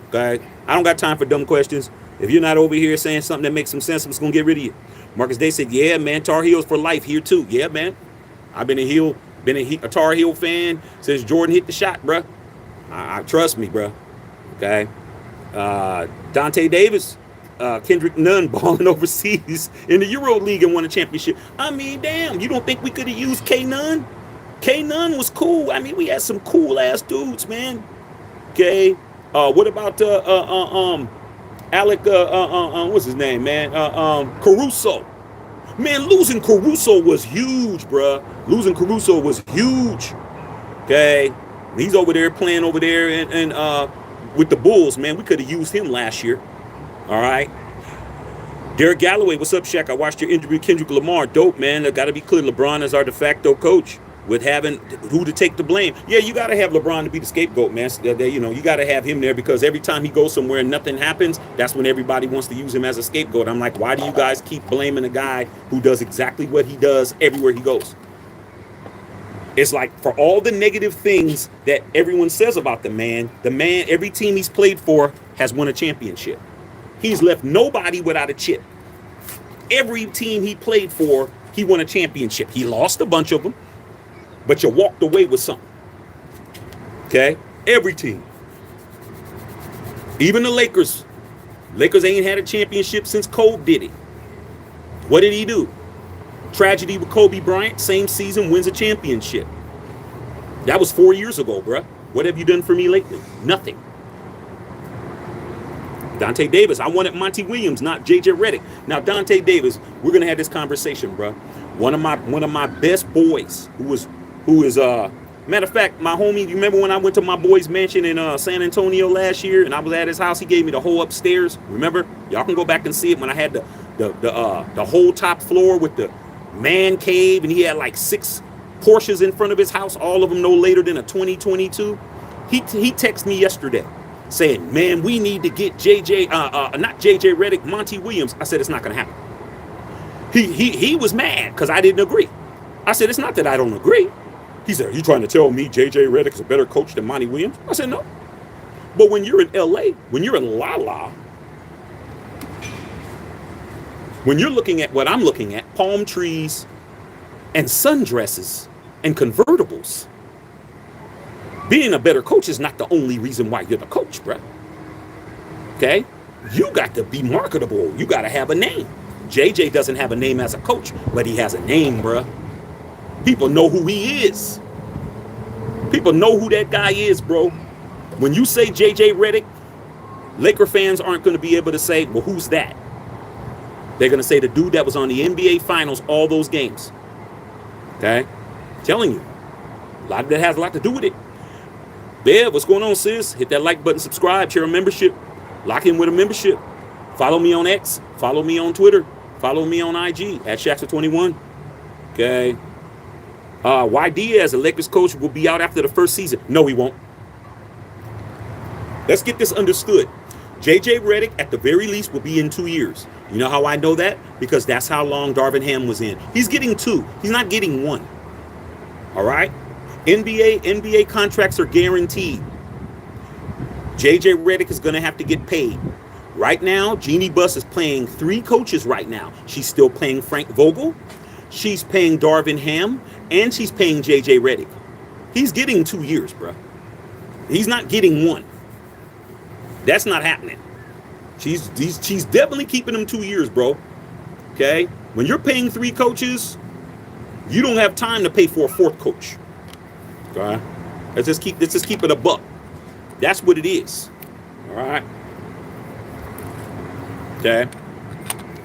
Okay. I don't got time for dumb questions. If you're not over here saying something that makes some sense, I'm just gonna get rid of you. Marcus Day said, yeah, man, Tar Heels for life here too. Yeah, man. I've been a Tar Heel fan since Jordan hit the shot, bruh. I trust me, bruh. Okay. Dante Davis, Kendrick Nunn balling overseas in the Euro League and won a championship. I mean, damn, you don't think we could have used K Nunn? K Nunn was cool. I mean, we had some cool ass dudes, man. Okay. What about Alec? What's his name, man? Caruso. Man, losing Caruso was huge, bruh. Losing Caruso was huge. Okay. He's over there playing over there and with the Bulls, man. We could have used him last year. All right. Derek Galloway, what's up, Shaq? I watched your interview with Kendrick Lamar. Dope, man. I got to be clear. LeBron is our de facto coach with having who to take the blame. Yeah, you got to have LeBron to be the scapegoat, man. You know, you got to have him there because every time he goes somewhere and nothing happens, that's when everybody wants to use him as a scapegoat. I'm like, why do you guys keep blaming a guy who does exactly what he does everywhere he goes? It's like for all the negative things that everyone says about the man, every team he's played for has won a championship. He's left nobody without a chip. Every team he played for, he won a championship. He lost a bunch of them, but you walked away with something. Okay? Every team. Even the Lakers. Lakers ain't had a championship since Kobe did it. What did he do? Tragedy with Kobe Bryant, same season, wins a championship. That was 4 years ago, bruh. What have you done for me lately? Nothing. Dante Davis, I wanted Monty Williams, not JJ Redick. Now, Dante Davis, we're gonna have this conversation, bruh. One of my best boys, who is matter of fact, my homie. You remember when I went to my boy's mansion in San Antonio last year, and I was at his house? He gave me the whole upstairs. Remember? Y'all can go back and see it when I had the whole top floor with the man cave, and he had like 6 Porsches in front of his house, all of them no later than a 2022. He texted me yesterday saying, man, we need to get not JJ Redick, Monty Williams. I said, it's not going to happen. He was mad because I didn't agree. I said, it's not that I don't agree. He said, are you trying to tell me JJ Redick is a better coach than Monty Williams? I said, no. But when you're in LA, when you're in La La, when you're looking at what I'm looking at, palm trees and sundresses and convertibles, being a better coach is not the only reason why you're the coach, bruh. Okay? You got to be marketable. You got to have a name. JJ doesn't have a name as a coach, but he has a name, bruh. People know who he is. People know who that guy is, bro. When you say JJ Redick, Laker fans aren't going to be able to say, well, who's that? They're going to say the dude that was on the NBA Finals all those games. Okay? I'm telling you. A lot of that has a lot to do with it. Bev, what's going on, sis? Hit that like button, subscribe, share a membership, lock in with a membership. Follow me on X, follow me on Twitter, follow me on IG at Shaxter21. Okay. Y Diaz, the Lakers coach, will be out after the first season. No, he won't. Let's get this understood. JJ Redick, at the very least, will be in 2 years. You know how I know that? Because that's how long Darvin Ham was in. He's getting 2. He's not getting 1. All right? NBA contracts are guaranteed. JJ Redick is going to have to get paid. Right now, Jeannie Buss is paying 3 coaches right now. She's still paying Frank Vogel. She's paying Darvin Ham. And she's paying JJ Redick. He's getting 2 years, bro. He's not getting 1. That's not happening. She's definitely keeping him 2 years, bro. Okay? When you're paying 3 coaches, you don't have time to pay for a 4th coach. Okay? Let's just keep it a buck. That's what it is. All right? Okay?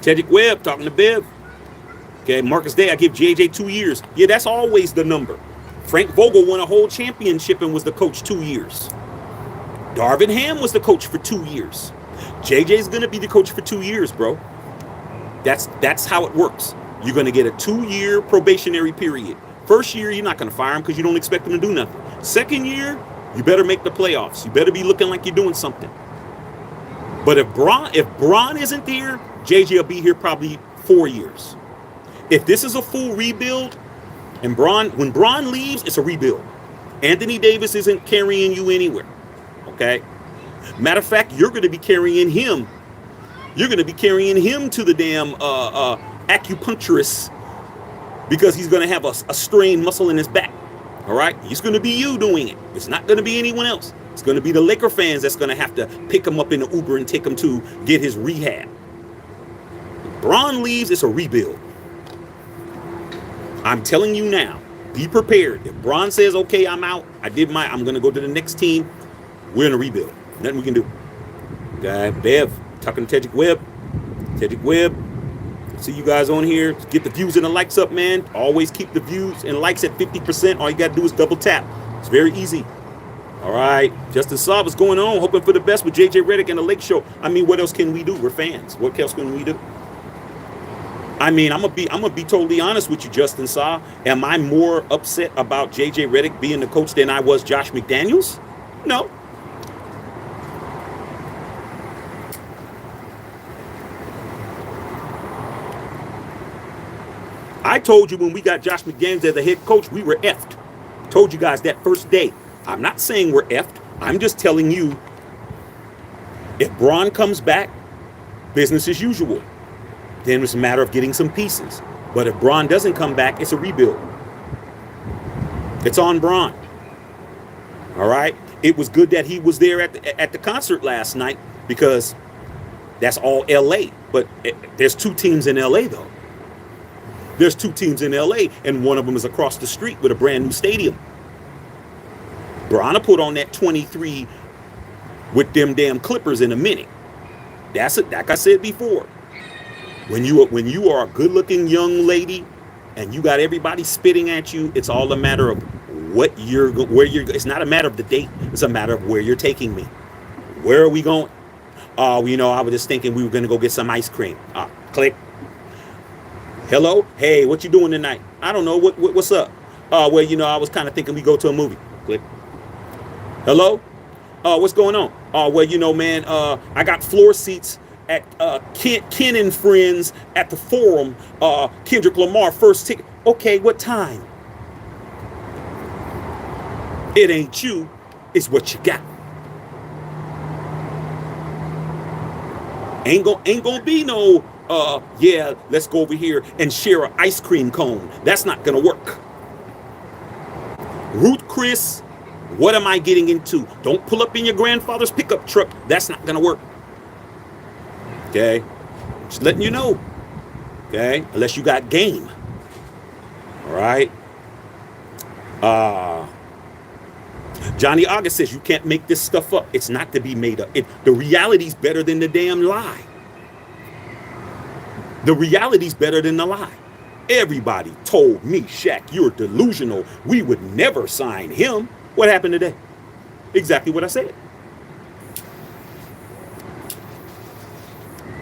Cedric Webb talking to Bev. Okay, Marcus Day, I give JJ 2 years. Yeah, that's always the number. Frank Vogel won a whole championship and was the coach 2 years. Darvin Ham was the coach for 2 years. JJ's going to be the coach for 2 years, bro. That's how it works. You're going to get a 2-year probationary period. First year, you're not going to fire him because you don't expect him to do nothing. Second year, you better make the playoffs. You better be looking like you're doing something. But if Bron isn't there, JJ will be here probably 4 years. If this is a full rebuild, and when Bron leaves, it's a rebuild. Anthony Davis isn't carrying you anywhere. Okay? Matter of fact, you're going to be carrying him. You're going to be carrying him to the damn acupuncturist because he's going to have a strained muscle in his back. All right? It's going to be you doing it. It's not going to be anyone else. It's going to be the Laker fans that's going to have to pick him up in the Uber and take him to get his rehab. If Bron leaves, it's a rebuild. I'm telling you now, be prepared. If Bron says, okay, I'm out, I'm going to go to the next team, we're in a rebuild. Nothing we can do. Bev, talking to Cedric Webb. Cedric Webb, see you guys on here. Get the views and the likes up, man. Always keep the views and likes at 50%. All you got to do is double tap. It's very easy. All right. Justin Saab, what's going on? Hoping for the best with JJ Redick and the Lake Show. I mean, what else can we do? We're fans. What else can we do? I mean, I'm gonna be totally honest with you, Justin Saw. Am I more upset about JJ Redick being the coach than I was Josh McDaniels? No. I told you when we got Josh McDaniels as the head coach, we were effed. Told you guys that first day. I'm not saying we're effed. I'm just telling you, if Bron comes back, business as usual. Then it's a matter of getting some pieces. But if Bron doesn't come back, it's a rebuild. It's on Bron. All right? It was good that he was there at the concert last night because that's all L.A. But there's 2 teams in L.A., though. There's 2 teams in L.A., and one of them is across the street with a brand new stadium. Bron will put on that 23 with them damn Clippers in a minute. That's it. Like I said before. When you are a good-looking young lady and you got everybody spitting at you, it's all a matter of where you're. It's not a matter of the date. It's a matter of where you're taking me. Where are we going? I was just thinking we were going to go get some ice cream. Click. Hello? Hey, what you doing tonight? I don't know. What's up? I was kind of thinking we go to a movie. Click. Hello? What's going on? I got floor seats at Ken and Friends at the Forum. Kendrick Lamar first ticket. Okay, what time? It ain't you, it's what you got. Ain't gonna be no let's go over here and share an ice cream cone. That's not gonna work. Ruth Chris, what am I getting into? Don't pull up in your grandfather's pickup truck. That's not gonna work. Okay, just letting you know. Okay, unless you got game. All right. Johnny August says you can't make this stuff up. It's not to be made up. The reality's better than the damn lie. The reality's better than the lie. Everybody told me, Shaq, you're delusional. We would never sign him. What happened today? Exactly what I said.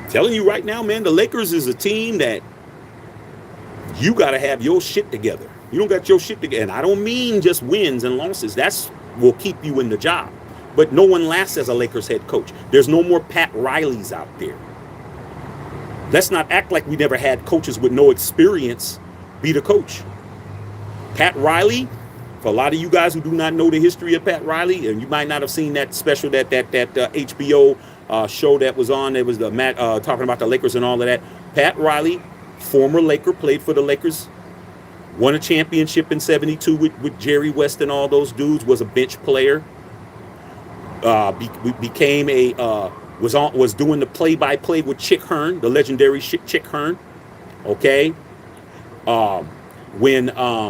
Telling you right now, man, the Lakers is a team that you got to have your shit together. You don't got your shit together. And I don't mean just wins and losses. That's will keep you in the job. But no one lasts as a Lakers head coach. There's no more Pat Rileys out there. Let's not act like we never had coaches with no experience be the coach. Pat Riley, for a lot of you guys who do not know the history of Pat Riley, and you might not have seen that special, that HBO show that was on, it was the talking about the Lakers and all of that. Pat Riley, former Laker, played for the Lakers, won a championship in '72 with Jerry West and all those dudes, was a bench player, became a was doing the play-by-play with Chick Hearn, the legendary Chick Hearn. Okay, when Paul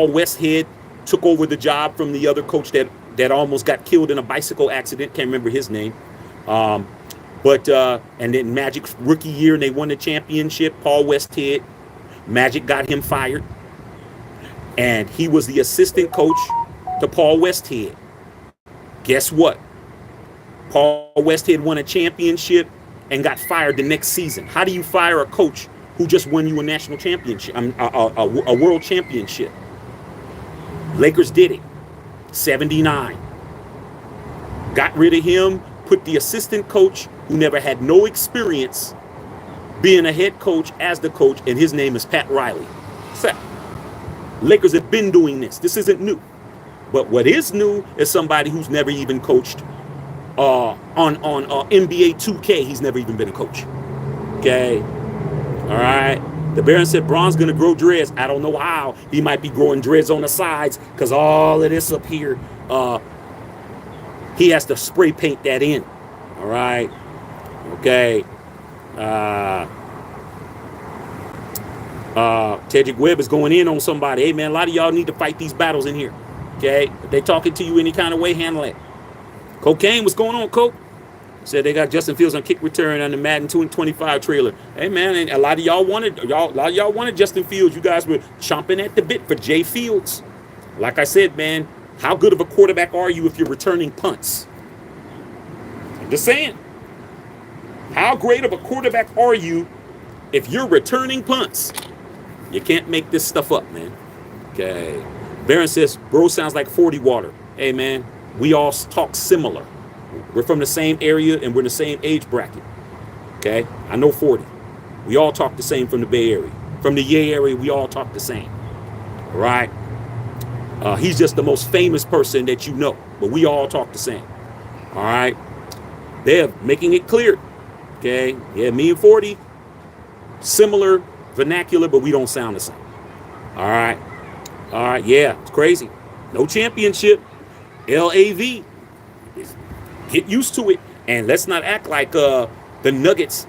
Westhead took over the job from the other coach that almost got killed in a bicycle accident, can't remember his name. And then Magic's rookie year, and they won the championship. Paul Westhead, Magic got him fired, and he was the assistant coach to Paul Westhead. Guess what? Paul Westhead won a championship and got fired the next season. How do you fire a coach who just won you a national championship, a world championship? Lakers did it. 79. Got rid of him, put the assistant coach who never had no experience being a head coach as the coach, and his name is Pat Riley. So, Lakers have been doing this. This isn't new. But what is new is somebody who's never even coached on NBA 2K. He's never even been a coach. Okay. All right. The Baron said Bron's going to grow dreads. I don't know how. He might be growing dreads on the sides because all of this up here, he has to spray paint that in. All right. Okay. Tedrick Webb is going in on somebody. Hey, man, a lot of y'all need to fight these battles in here. Okay, if they talking to you any kind of way, handle it. Cocaine, what's going on, Coke? Said they got Justin Fields on kick return on the Madden 225 trailer. Hey man, and a lot of y'all wanted Justin Fields. You guys were chomping at the bit for Jay Fields. Like I said, man, how good of a quarterback are you if you're returning punts? I'm just saying. How great of a quarterback are you if you're returning punts? You can't make this stuff up, man. Okay. Baron says, bro sounds like 40 water. Hey, man, we all talk similar. We're from the same area and we're in the same age bracket. Okay? I know 40. We all talk the same from the Bay Area. From the Yay area, we all talk the same. All right? He's just the most famous person that you know, but we all talk the same. All right? They're making it clear. Okay? Yeah, me and 40, similar vernacular, but we don't sound the same. All right? All right, yeah, it's crazy. No championship. LAV. Get used to it. And let's not act like the Nuggets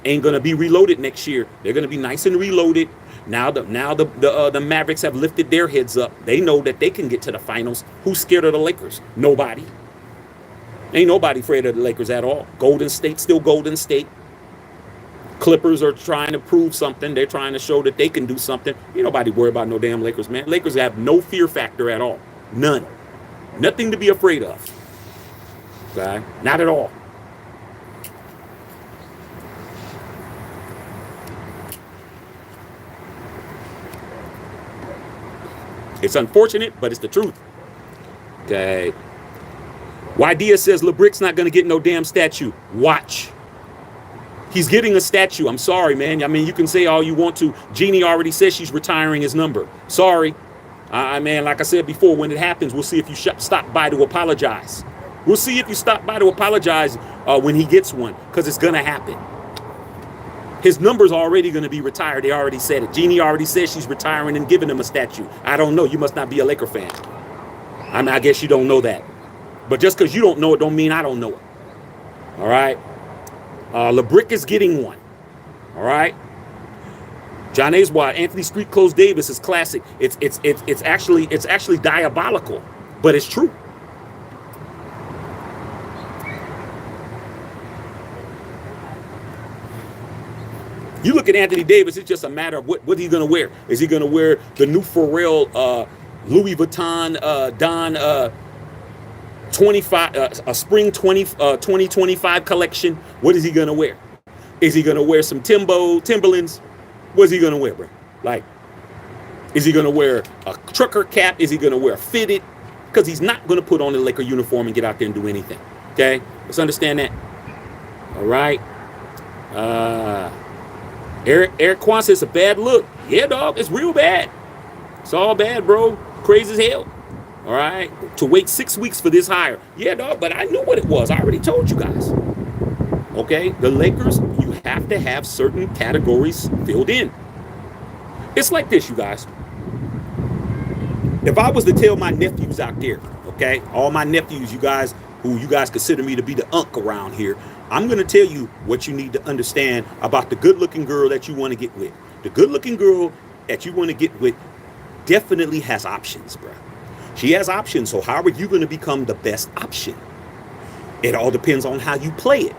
ain't going to be reloaded next year. They're going to be nice and reloaded. Now the Mavericks have lifted their heads up. They know that they can get to the finals. Who's scared of the Lakers? Nobody. Ain't nobody afraid of the Lakers at all. Golden State, still Golden State. Clippers are trying to prove something. They're trying to show that they can do something. Ain't nobody worry about no damn Lakers, man. Lakers have no fear factor at all. None. Nothing to be afraid of. Okay? Not at all. It's unfortunate, but it's the truth. Okay. Ydea says LeBrick's not going to get no damn statue. Watch. He's getting a statue. I'm sorry, man. I mean, you can say all you want to. Jeannie already says she's retiring his number. Sorry. Man, like I said before, when it happens, we'll see if you stop by to apologize. We'll see if you stop by to apologize when he gets one, because it's going to happen. His number's already going to be retired. They already said it. Jeannie already said she's retiring and giving him a statue. I don't know. You must not be a Laker fan. I mean, I guess you don't know that. But just because you don't know it don't mean I don't know it. All right? LeBrick is getting one. All right? John Aizwad, Anthony Street Clothes Davis is classic. It's actually diabolical, but it's true. You look at Anthony Davis, it's just a matter of what he's going to wear. Is he going to wear the new Pharrell Louis Vuitton Don 25 a spring 2025 collection? What is he going to wear? Is he going to wear some Timberlands? What's he going to wear, bro? Like, is he going to wear a trucker cap? Is he going to wear a fitted? Because he's not going to put on the Laker uniform and get out there and do anything. Okay? Let's understand that. All right. Eric Quan says it's a bad look. Yeah, dog, it's real bad. It's all bad, bro. Crazy as hell. All right. To wait 6 weeks for this hire. Yeah, dog, but I knew what it was. I already told you guys. Okay? The Lakers, you have to have certain categories filled in. It's like this, you guys. If I was to tell my nephews out there, okay, all my nephews, you guys, who you guys consider me to be the unk around here, I'm going to tell you what you need to understand about the good-looking girl that you want to get with. The good-looking girl that you want to get with definitely has options, bro. She has options, so how are you going to become the best option? It all depends on how you play it.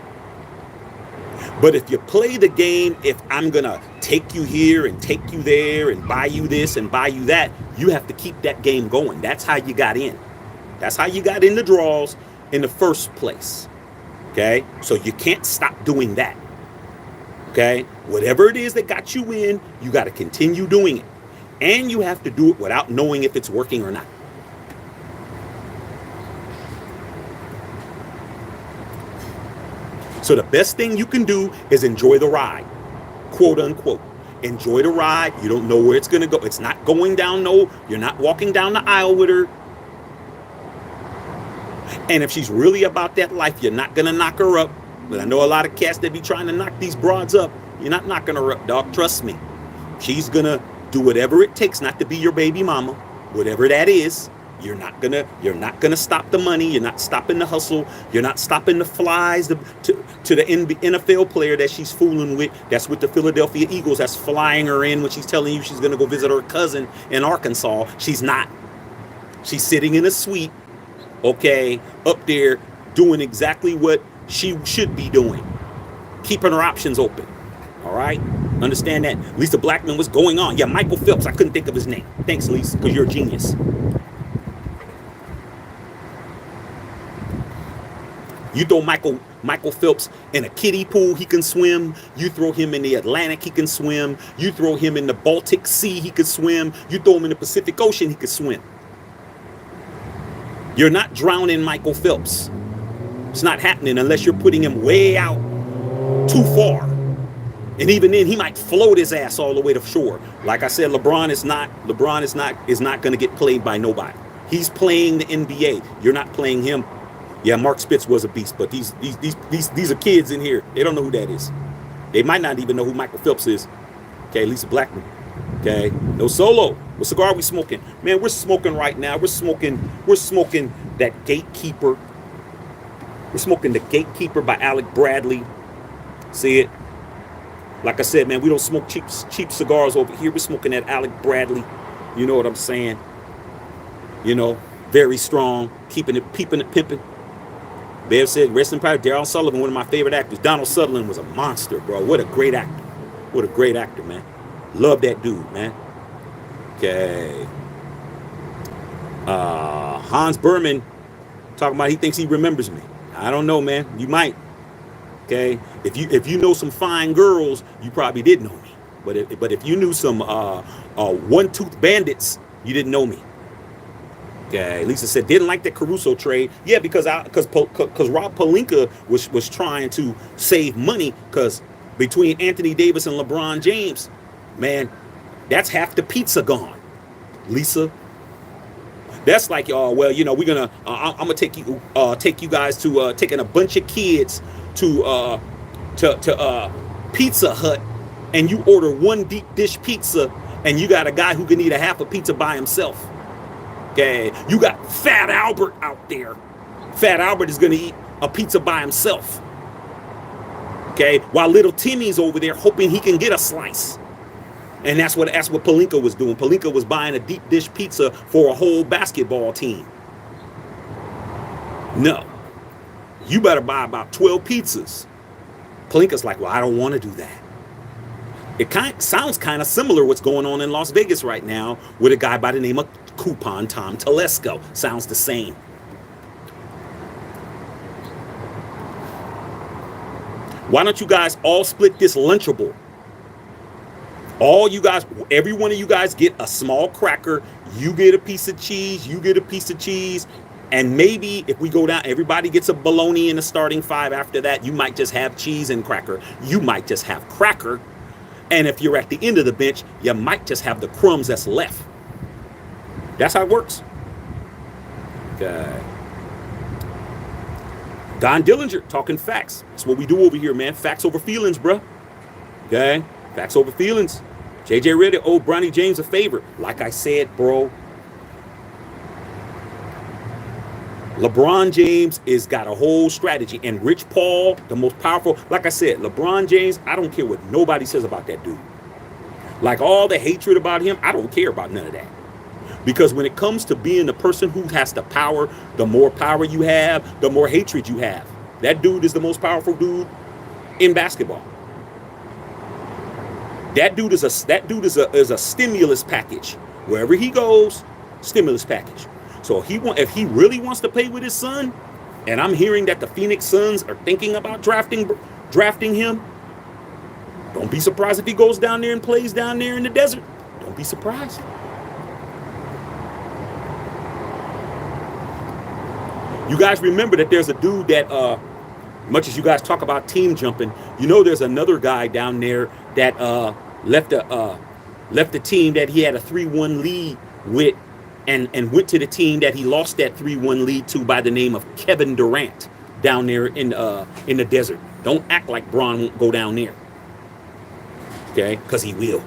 But if you play the game, if I'm going to take you here and take you there and buy you this and buy you that, you have to keep that game going. That's how you got in. That's how you got in the draws in the first place. Okay? So you can't stop doing that. Okay? Whatever it is that got you in, you got to continue doing it. And you have to do it without knowing if it's working or not. So the best thing you can do is enjoy the ride, quote unquote. Enjoy the ride. You don't know where it's going to go. It's not going down. No, you're not walking down the aisle with her. And if she's really about that life, you're not going to knock her up. But I know a lot of cats that be trying to knock these broads up. You're not knocking her up, dog. Trust me. She's going to do whatever it takes not to be your baby mama, whatever that is. You're not gonna stop the money. You're not stopping the hustle. You're not stopping the flies to the NFL player that she's fooling with. That's with the Philadelphia Eagles. That's flying her in when she's telling you she's gonna go visit her cousin in Arkansas. She's not. She's sitting in a suite, okay, up there doing exactly what she should be doing, keeping her options open. All right, understand that. Lisa Blackman, what's going on? Yeah, Michael Phelps. I couldn't think of his name. Thanks, Lisa, because you're a genius. You throw Michael Phelps in a kiddie pool, he can swim. You throw him in the Atlantic, he can swim. You throw him in the Baltic Sea, he could swim. You throw him in the Pacific Ocean, he could swim. You're not drowning Michael Phelps. It's not happening unless you're putting him way out too far. And even then, he might float his ass all the way to shore. Like I said, LeBron is not going to get played by nobody. He's playing the NBA. You're not playing him. Yeah, Mark Spitz was a beast, but these are kids in here. They don't know who that is. They might not even know who Michael Phelps is. Okay, Lisa Blackman. Okay, no Solo. What cigar are we smoking? Man, we're smoking right now. We're smoking that Gatekeeper. We're smoking the Gatekeeper by Alec Bradley. See it? Like I said, man, we don't smoke cheap cigars over here. We're smoking that Alec Bradley. You know what I'm saying? You know, very strong, peeping it, pimping. Bev said, rest in power, Darryl Sullivan, one of my favorite actors. Donald Sutherland was a monster, bro. What a great actor. What a great actor, man. Love that dude, man. Okay. Hans Berman talking about he thinks he remembers me. I don't know, man. You might. Okay. If you know some fine girls, you probably did know me. But if you knew some one-tooth bandits, you didn't know me. Okay, Lisa said didn't like that Caruso trade. Yeah, because Rob Pelinka was trying to save money because between Anthony Davis and LeBron James, man, that's half the pizza gone. Lisa, that's like well, you know, we're gonna I'm gonna take you guys to taking a bunch of kids to Pizza Hut, and you order one deep dish pizza, and you got a guy who can eat a half a pizza by himself. Okay, you got Fat Albert out there. Fat Albert is going to eat a pizza by himself. Okay, while little Timmy's over there hoping he can get a slice. And that's what Pelinka was doing. Pelinka was buying a deep dish pizza for a whole basketball team. No, you better buy about 12 pizzas. Pelinka's like, well, I don't want to do that. It sounds kind of similar what's going on in Las Vegas right now with a guy by the name of Coupon Tom Telesco. Sounds the same. Why don't you guys all split this Lunchable? All you guys, every one of you guys get a small cracker. You get a piece of cheese. You get a piece of cheese. And maybe if we go down, everybody gets a bologna in the starting five. After that, you might just have cheese and cracker. You might just have cracker. And if you're at the end of the bench, you might just have the crumbs that's left. That's how it works. Okay. Don Dillinger talking facts. That's what we do over here, man. Facts over feelings, bruh. Okay? Facts over feelings. JJ Redick owed Bronny James a favor. Like I said, bro, LeBron James is got a whole strategy. And Rich Paul, the most powerful, like I said, LeBron James, I don't care what nobody says about that dude. Like all the hatred about him, I don't care about none of that. Because when it comes to being the person who has the power, the more power you have, the more hatred you have. That dude is the most powerful dude in basketball. That dude is a stimulus package. Wherever he goes, stimulus package. So if he really wants to play with his son, and I'm hearing that the Phoenix Suns are thinking about drafting him, don't be surprised if he goes down there and plays down there in the desert. Don't be surprised. You guys remember that there's a dude that, much as you guys talk about team jumping, you know there's another guy down there that left the team that he had a 3-1 lead with and went to the team that he lost that 3-1 lead to by the name of Kevin Durant down there in the desert. Don't act like Bron won't go down there. Okay? Because he will.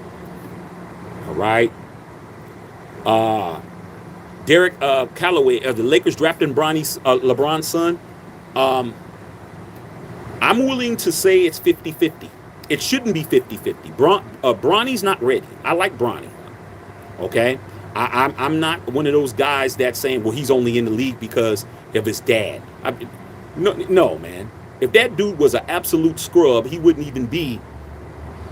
All right? Derek Callaway of the Lakers drafting LeBron's son. I'm willing to say it's 50-50. It shouldn't be 50-50. Bronny's not ready. I like Bronny. Okay? I'm not one of those guys that's saying, well, he's only in the league because of his dad. No, man. If that dude was an absolute scrub, he wouldn't even be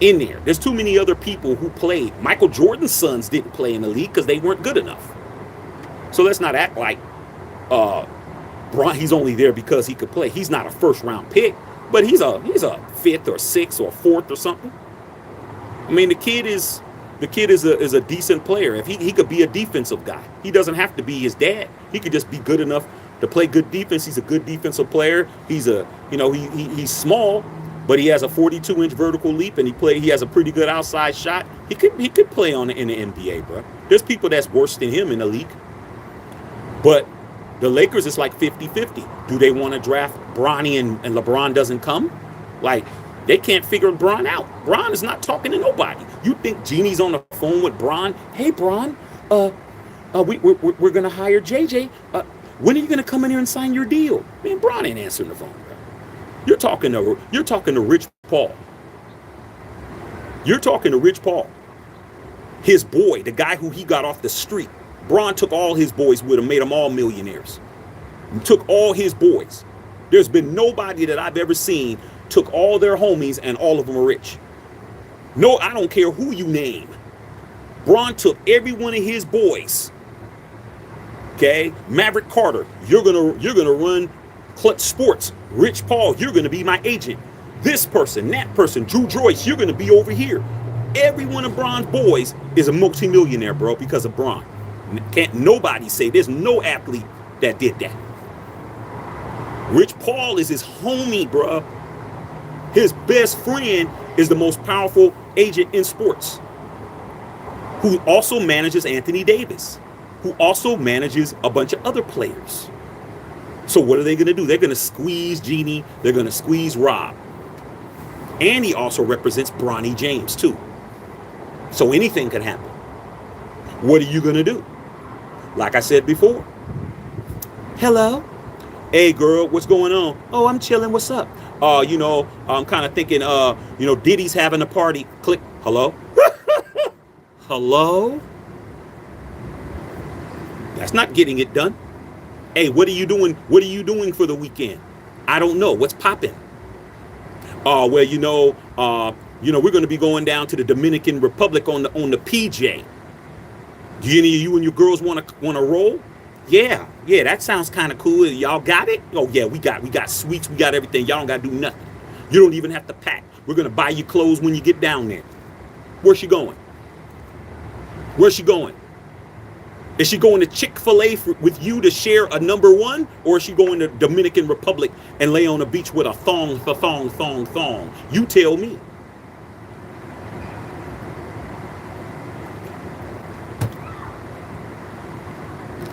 in there. There's too many other people who played. Michael Jordan's sons didn't play in the league because they weren't good enough. So let's not act like he's only there because he could play. He's not a first-round pick, but he's a fifth or sixth or fourth or something. I mean, the kid is a decent player. If he could be a defensive guy, he doesn't have to be his dad. He could just be good enough to play good defense. He's a good defensive player. He's small, but he has a 42-inch vertical leap, and he has a pretty good outside shot. He could play in the NBA, bro. There's people that's worse than him in the league. But the Lakers is like 50-50. Do they want to draft Bronny and LeBron doesn't come? Like, they can't figure Bron out. Bron is not talking to nobody. You think Jeannie's on the phone with Bron? Hey, Bron, we're going to hire JJ. When are you going to come in here and sign your deal? Man, Bron ain't answering the phone, bro. You're talking to Rich Paul. You're talking to Rich Paul. His boy, the guy who he got off the street. Bron took all his boys with him, made them all millionaires. He took all his boys. There's been nobody that I've ever seen took all their homies and all of them are rich. No, I don't care who you name. Bron took every one of his boys. Okay, Maverick Carter, you're gonna run Clutch Sports. Rich Paul, you're gonna be my agent. This person, that person, Drew Joyce, you're gonna be over here. Every one of Bron's boys is a multimillionaire, bro, because of Bron. Can't nobody say there's no athlete that did that. Rich Paul is his homie, bro. His best friend is the most powerful agent in sports, who also manages Anthony Davis, who also manages a bunch of other players. So what are they going to do? They're going to squeeze Jeannie. They're going to squeeze Rob. And he also represents Bronny James, too. So anything can happen. What are you going to do? Like I said before. Hello? Hey, girl, what's going on? Oh, I'm chilling. What's up? I'm kind of thinking, Diddy's having a party. Click. Hello? Hello? That's not getting it done. Hey, what are you doing? What are you doing for the weekend? I don't know. What's popping? You know, we're going to be going down to the Dominican Republic on the PJ. Do any of you and your girls want to roll? Yeah, that sounds kind of cool. Y'all got it? Oh yeah, we got sweets, we got everything. Y'all don't got to do nothing. You don't even have to pack. We're going to buy you clothes when you get down there. Where's she going? Where's she going? Is she going to Chick-fil-A with you to share a number one? Or is she going to Dominican Republic and lay on the beach with a thong? You tell me.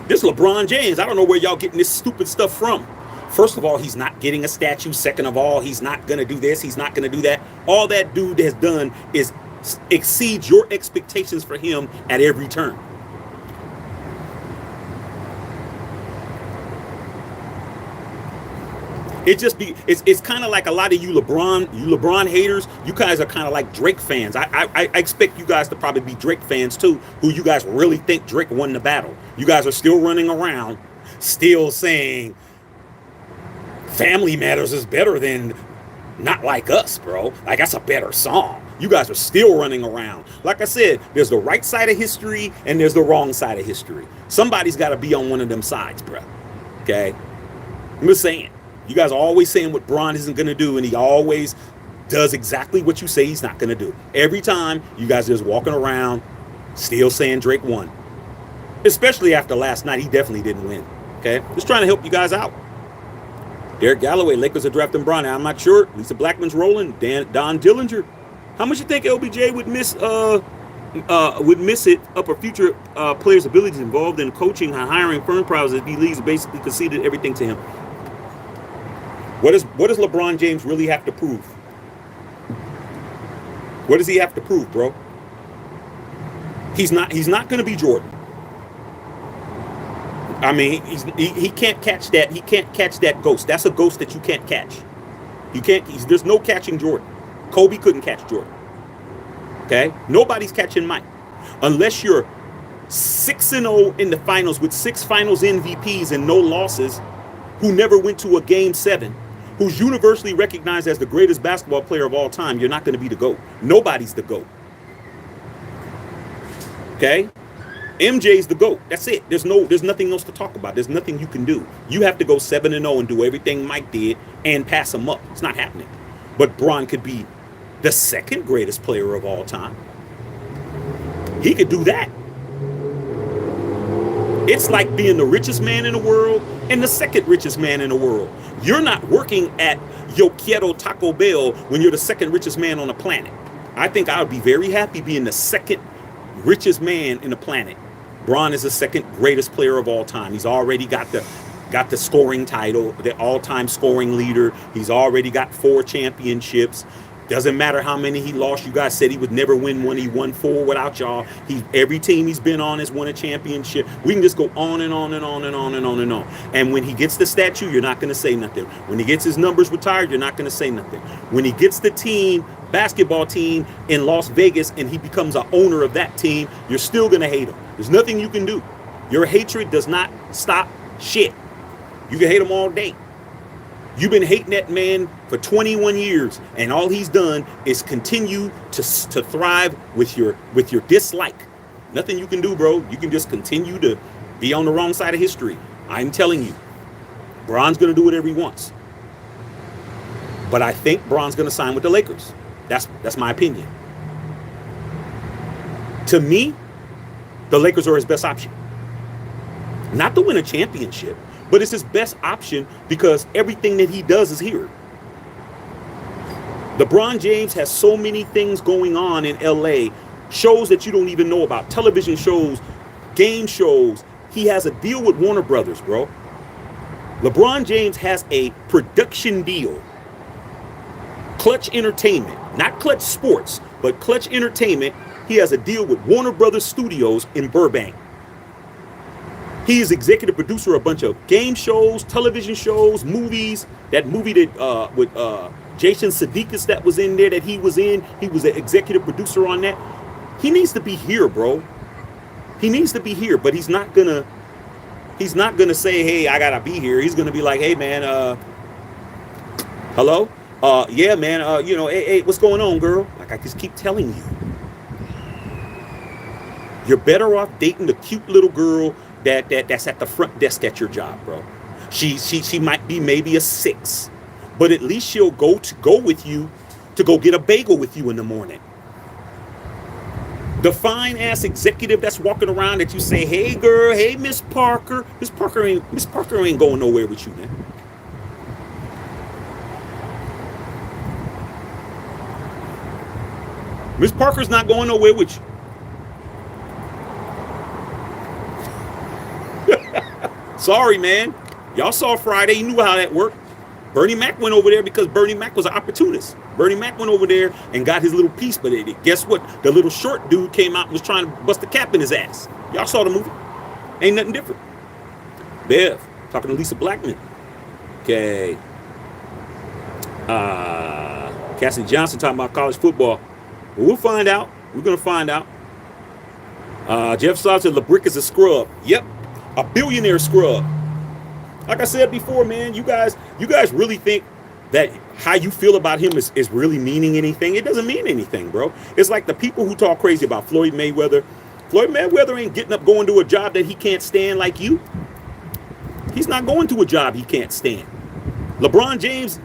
This LeBron James, I don't know where y'all getting this stupid stuff from. First of all, he's not getting a statue. Second of all, he's not going to do this. He's not going to do that. All that dude has done is exceed your expectations for him at every turn. It's kind of like a lot of you LeBron haters. You guys are kind of like Drake fans. I expect you guys to probably be Drake fans too, who you guys really think Drake won the battle. You guys are still running around, still saying Family Matters is better than Not Like Us, bro. Like, that's a better song. You guys are still running around. Like I said, there's the right side of history and there's the wrong side of history. Somebody's got to be on one of them sides, bro. Okay? I'm just saying. You guys are always saying what Bron isn't going to do, and he always does exactly what you say he's not going to do. Every time, you guys are just walking around, still saying Drake won. Especially after last night, he definitely didn't win. Okay? Just trying to help you guys out. Derek Galloway, Lakers are drafting Bron. I'm not sure. Lisa Blackman's rolling. Don Dillinger. How much you think LBJ would miss it up for future players' abilities involved in coaching and hiring firm prizes if he leaves basically conceded everything to him? What does LeBron James really have to prove? What does he have to prove, bro? He's not going to be Jordan. I mean, he can't catch that. He can't catch that ghost. That's a ghost that you can't catch. You can't. There's no catching Jordan. Kobe couldn't catch Jordan. Okay, nobody's catching Mike unless you're 6-0 in the finals with 6 finals MVPs and no losses, who never went to a game 7. Who's universally recognized as the greatest basketball player of all time. You're not going to be the GOAT. Nobody's the GOAT. Okay? MJ's the GOAT. That's it. There's nothing else to talk about. There's nothing you can do. You have to go 7-0 and do everything Mike did and pass him up. It's not happening. But Bron could be the second greatest player of all time. He could do that. It's like being the richest man in the world and the second richest man in the world. You're not working at Yo Quiero Taco Bell when you're the second richest man on the planet. I think I would be very happy being the second richest man in the planet. Bron is the second greatest player of all time. He's already got the scoring title, the all-time scoring leader. He's already got 4 championships. Doesn't matter how many he lost. You guys said he would never win one. He won 4 without y'all. Every team he's been on has won a championship. We can just go on and on and on and on and on and on. And when he gets the statue, you're not going to say nothing. When he gets his numbers retired, you're not going to say nothing. When he gets the basketball team in Las Vegas and he becomes an owner of that team, you're still going to hate him. There's nothing you can do. Your hatred does not stop shit. You can hate him all day. You've been hating that man for 21 years, and all he's done is continue to thrive with your dislike. Nothing you can do, bro. You can just continue to be on the wrong side of history. I'm telling you, Bron's going to do whatever he wants. But I think Bron's going to sign with the Lakers. That's my opinion. To me, the Lakers are his best option. Not to win a championship, but it's his best option because everything that he does is here. LeBron James has so many things going on in LA, shows that you don't even know about, television shows, game shows. He has a deal with Warner Brothers, bro. LeBron James has a production deal. Clutch Entertainment, not Clutch Sports, but Clutch Entertainment. He has a deal with Warner Brothers Studios in Burbank. He is executive producer of a bunch of game shows, television shows, movies. That movie that with Jason Sudeikis that was in there that he was in. He was an executive producer on that. He needs to be here, bro. He needs to be here, but he's not gonna say, hey, I gotta be here. He's gonna be like, hey man, hello? Yeah, man. Hey, what's going on, girl? Like I just keep telling you, you're better off dating the cute little girl that's at the front desk at your job, bro. She might be maybe a 6, but at least she'll go with you to go get a bagel with you in the morning. The fine ass executive that's walking around that you say, "Hey girl, hey Miss Parker." Miss Parker ain't going nowhere with you, man. Miss Parker's not going nowhere with you. Sorry, man. Y'all saw Friday. You knew how that worked. Bernie Mac went over there because Bernie Mac was an opportunist. Bernie Mac went over there and got his little piece, but guess what? The little short dude came out and was trying to bust a cap in his ass. Y'all saw the movie. Ain't nothing different. Bev, talking to Lisa Blackman. Okay. Cassidy Johnson talking about college football. Well, we'll find out. We're going to find out. Jeff Saab said LeBrick is a scrub. Yep. A billionaire scrub. Like I said before, man, you guys really think that how you feel about him is really meaning anything? It doesn't mean anything, bro. It's like the people who talk crazy about Floyd Mayweather. Floyd Mayweather ain't getting up going to a job that he can't stand like you. He's not going to a job he can't stand. LeBron James,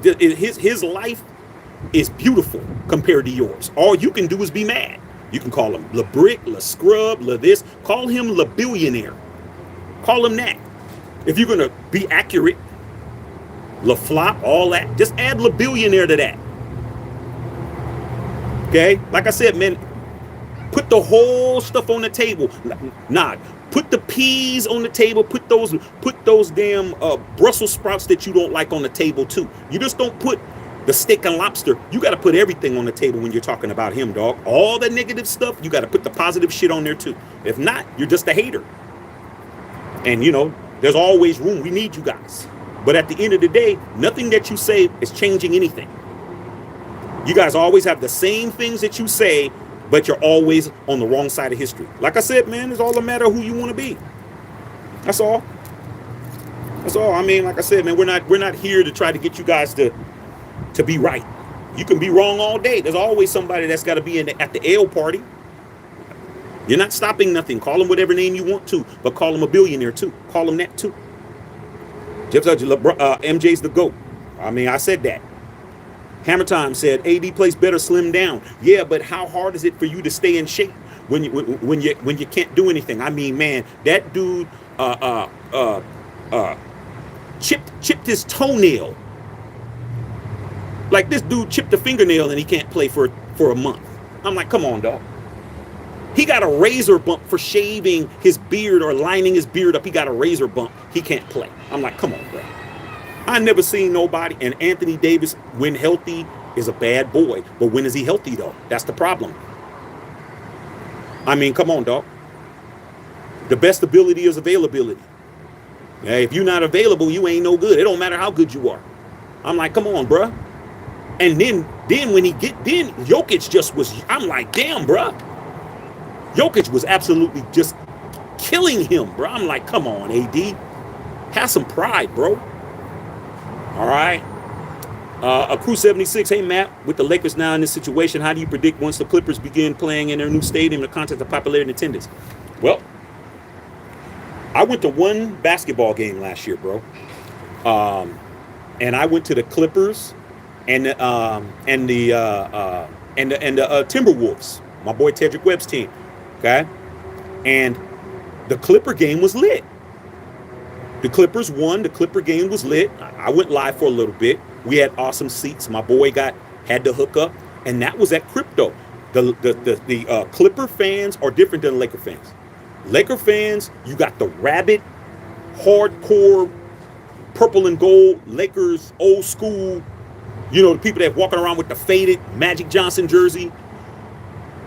his life is beautiful compared to yours. All you can do is be mad. You can call him LeBrick, Le Scrub, Le this. Call him Le Billionaire. Call him that. If you're going to be accurate, Le Flop, all that, just add Le Billionaire to that. Okay? Like I said, man, put the whole stuff on the table. Nah, put the peas on the table. Put those damn Brussels sprouts that you don't like on the table too. You just don't put the steak and lobster. You got to put everything on the table when you're talking about him, dog. All the negative stuff, you got to put the positive shit on there too. If not, you're just a hater. And there's always room. We need you guys. But at the end of the day, nothing that you say is changing anything. You guys always have the same things that you say, but you're always on the wrong side of history. Like I said, man, it's all a matter of who you want to be. That's all. That's all. I mean, like I said, man, we're not here to try to get you guys to be right. You can be wrong all day. There's always somebody that's got to be at the ale party. You're not stopping nothing. Call him whatever name you want to, but call him a billionaire too. Call him that too. Jeff said MJ's the GOAT. I mean, I said that. Hammer Time said AD plays better slim down. Yeah, but how hard is it for you to stay in shape when you can't do anything? I mean, man, that dude chipped his toenail. Like this dude chipped a fingernail and he can't play for a month. I'm like, come on, dog. He got a razor bump for shaving his beard or lining his beard up. He got a razor bump. He can't play. I'm like, come on, bro. I never seen nobody. And Anthony Davis, when healthy, is a bad boy. But when is he healthy, though? That's the problem. I mean, come on, dog. The best ability is availability. Yeah, if you're not available, you ain't no good. It don't matter how good you are. I'm like, come on, bro. And then when Jokic just was, I'm like, damn, bro. Jokic was absolutely just killing him, bro. I'm like, come on, AD. Have some pride, bro. All right. A Crew 76, hey, Matt, with the Lakers now in this situation, how do you predict once the Clippers begin playing in their new stadium in the context of popularity and attendance? Well, I went to one basketball game last year, bro. And I went to the Clippers and the Timberwolves, my boy Tedrick Webb's team. Okay. And the Clipper game was lit. The Clippers won. The Clipper game was lit. I went live for a little bit. We had awesome seats. My boy had to hook up, and that was at Crypto. The Clipper fans are different than Laker fans. Laker fans, you got the rabid, hardcore, purple and gold Lakers, old school. The people that walking around with the faded Magic Johnson jersey.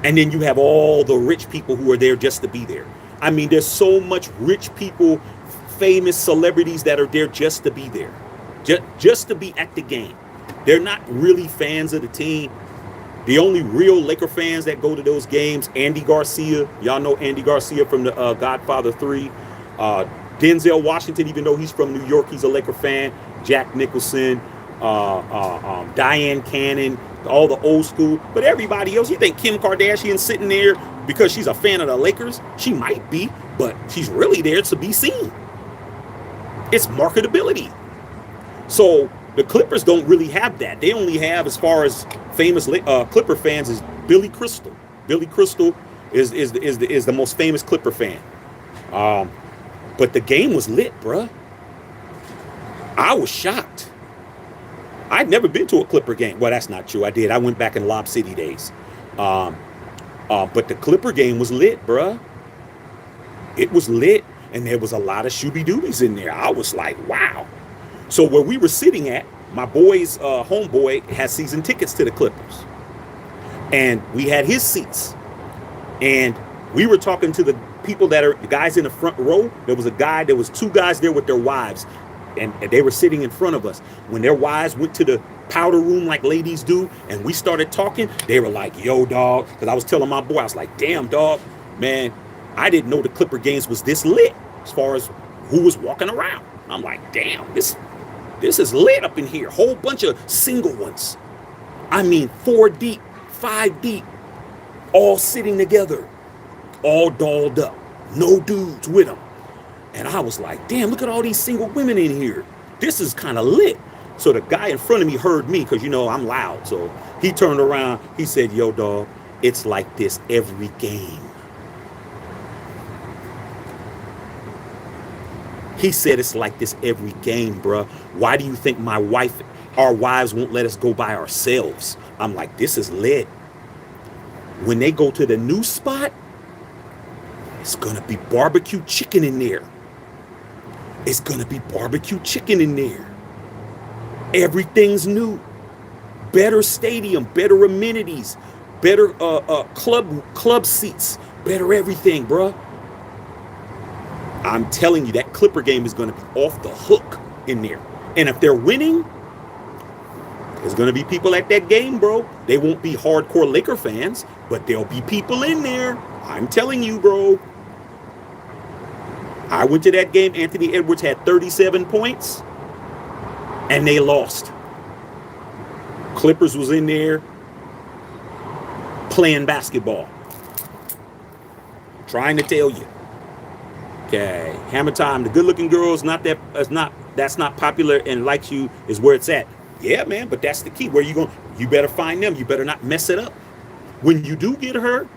And then you have all the rich people who are there just to be there. I mean, there's so much rich people, famous celebrities that are there just to be there. Just to be at the game. They're not really fans of the team. The only real Laker fans that go to those games, Andy Garcia. Y'all know Andy Garcia from the Godfather 3. Denzel Washington, even though he's from New York, he's a Laker fan. Jack Nicholson. Diane Cannon, all the old school. But everybody else, you think Kim Kardashian sitting there because she's a fan of the Lakers? She might be, but she's really there to be seen. It's marketability. So the Clippers don't really have that. They only have, as far as famous Clipper fans, is Billy Crystal. Billy Crystal is the most famous Clipper fan. But the game was lit, bruh. I was shocked. I'd never been to a Clipper game. Well, that's not true. I did. I went back in Lob City days. But the Clipper game was lit, bruh. It was lit, and there was a lot of shooby-doobies in there. I was like, wow. So where we were sitting at, my boy's homeboy has season tickets to the Clippers. And we had his seats. And we were talking to the people that are the guys in the front row. There was two guys there with their wives. And they were sitting in front of us. When their wives went to the powder room like ladies do, and we started talking, they were like, yo, dog. Because I was telling my boy, I was like, damn, dog, man, I didn't know the Clipper games was this lit as far as who was walking around. I'm like, damn, this is lit up in here. Whole bunch of single ones. I mean, 4 deep, 5 deep, all sitting together, all dolled up. No dudes with them. And I was like, damn, look at all these single women in here. This is kind of lit. So the guy in front of me heard me because, you know, I'm loud. So he turned around. He said, yo, dog, it's like this every game. He said it's like this every game, bruh. Why do you think our wives won't let us go by ourselves? I'm like, this is lit. When they go to the new spot, it's going to be barbecue chicken in there. It's going to be barbecue chicken in there. Everything's new. Better stadium, better amenities, better club seats, better everything, bruh. I'm telling you, that Clipper game is going to be off the hook in there. And if they're winning, there's going to be people at that game, bro. They won't be hardcore Laker fans, but there'll be people in there. I'm telling you, bro. I went to that game. Anthony Edwards had 37 points, and they lost. Clippers was in there playing basketball. Trying to tell you. Okay, Hammer Time. The good-looking girls, that's not popular and likes you is where it's at. Yeah, man, but that's the key. Where you going? You better find them. You better not mess it up. When you do get her,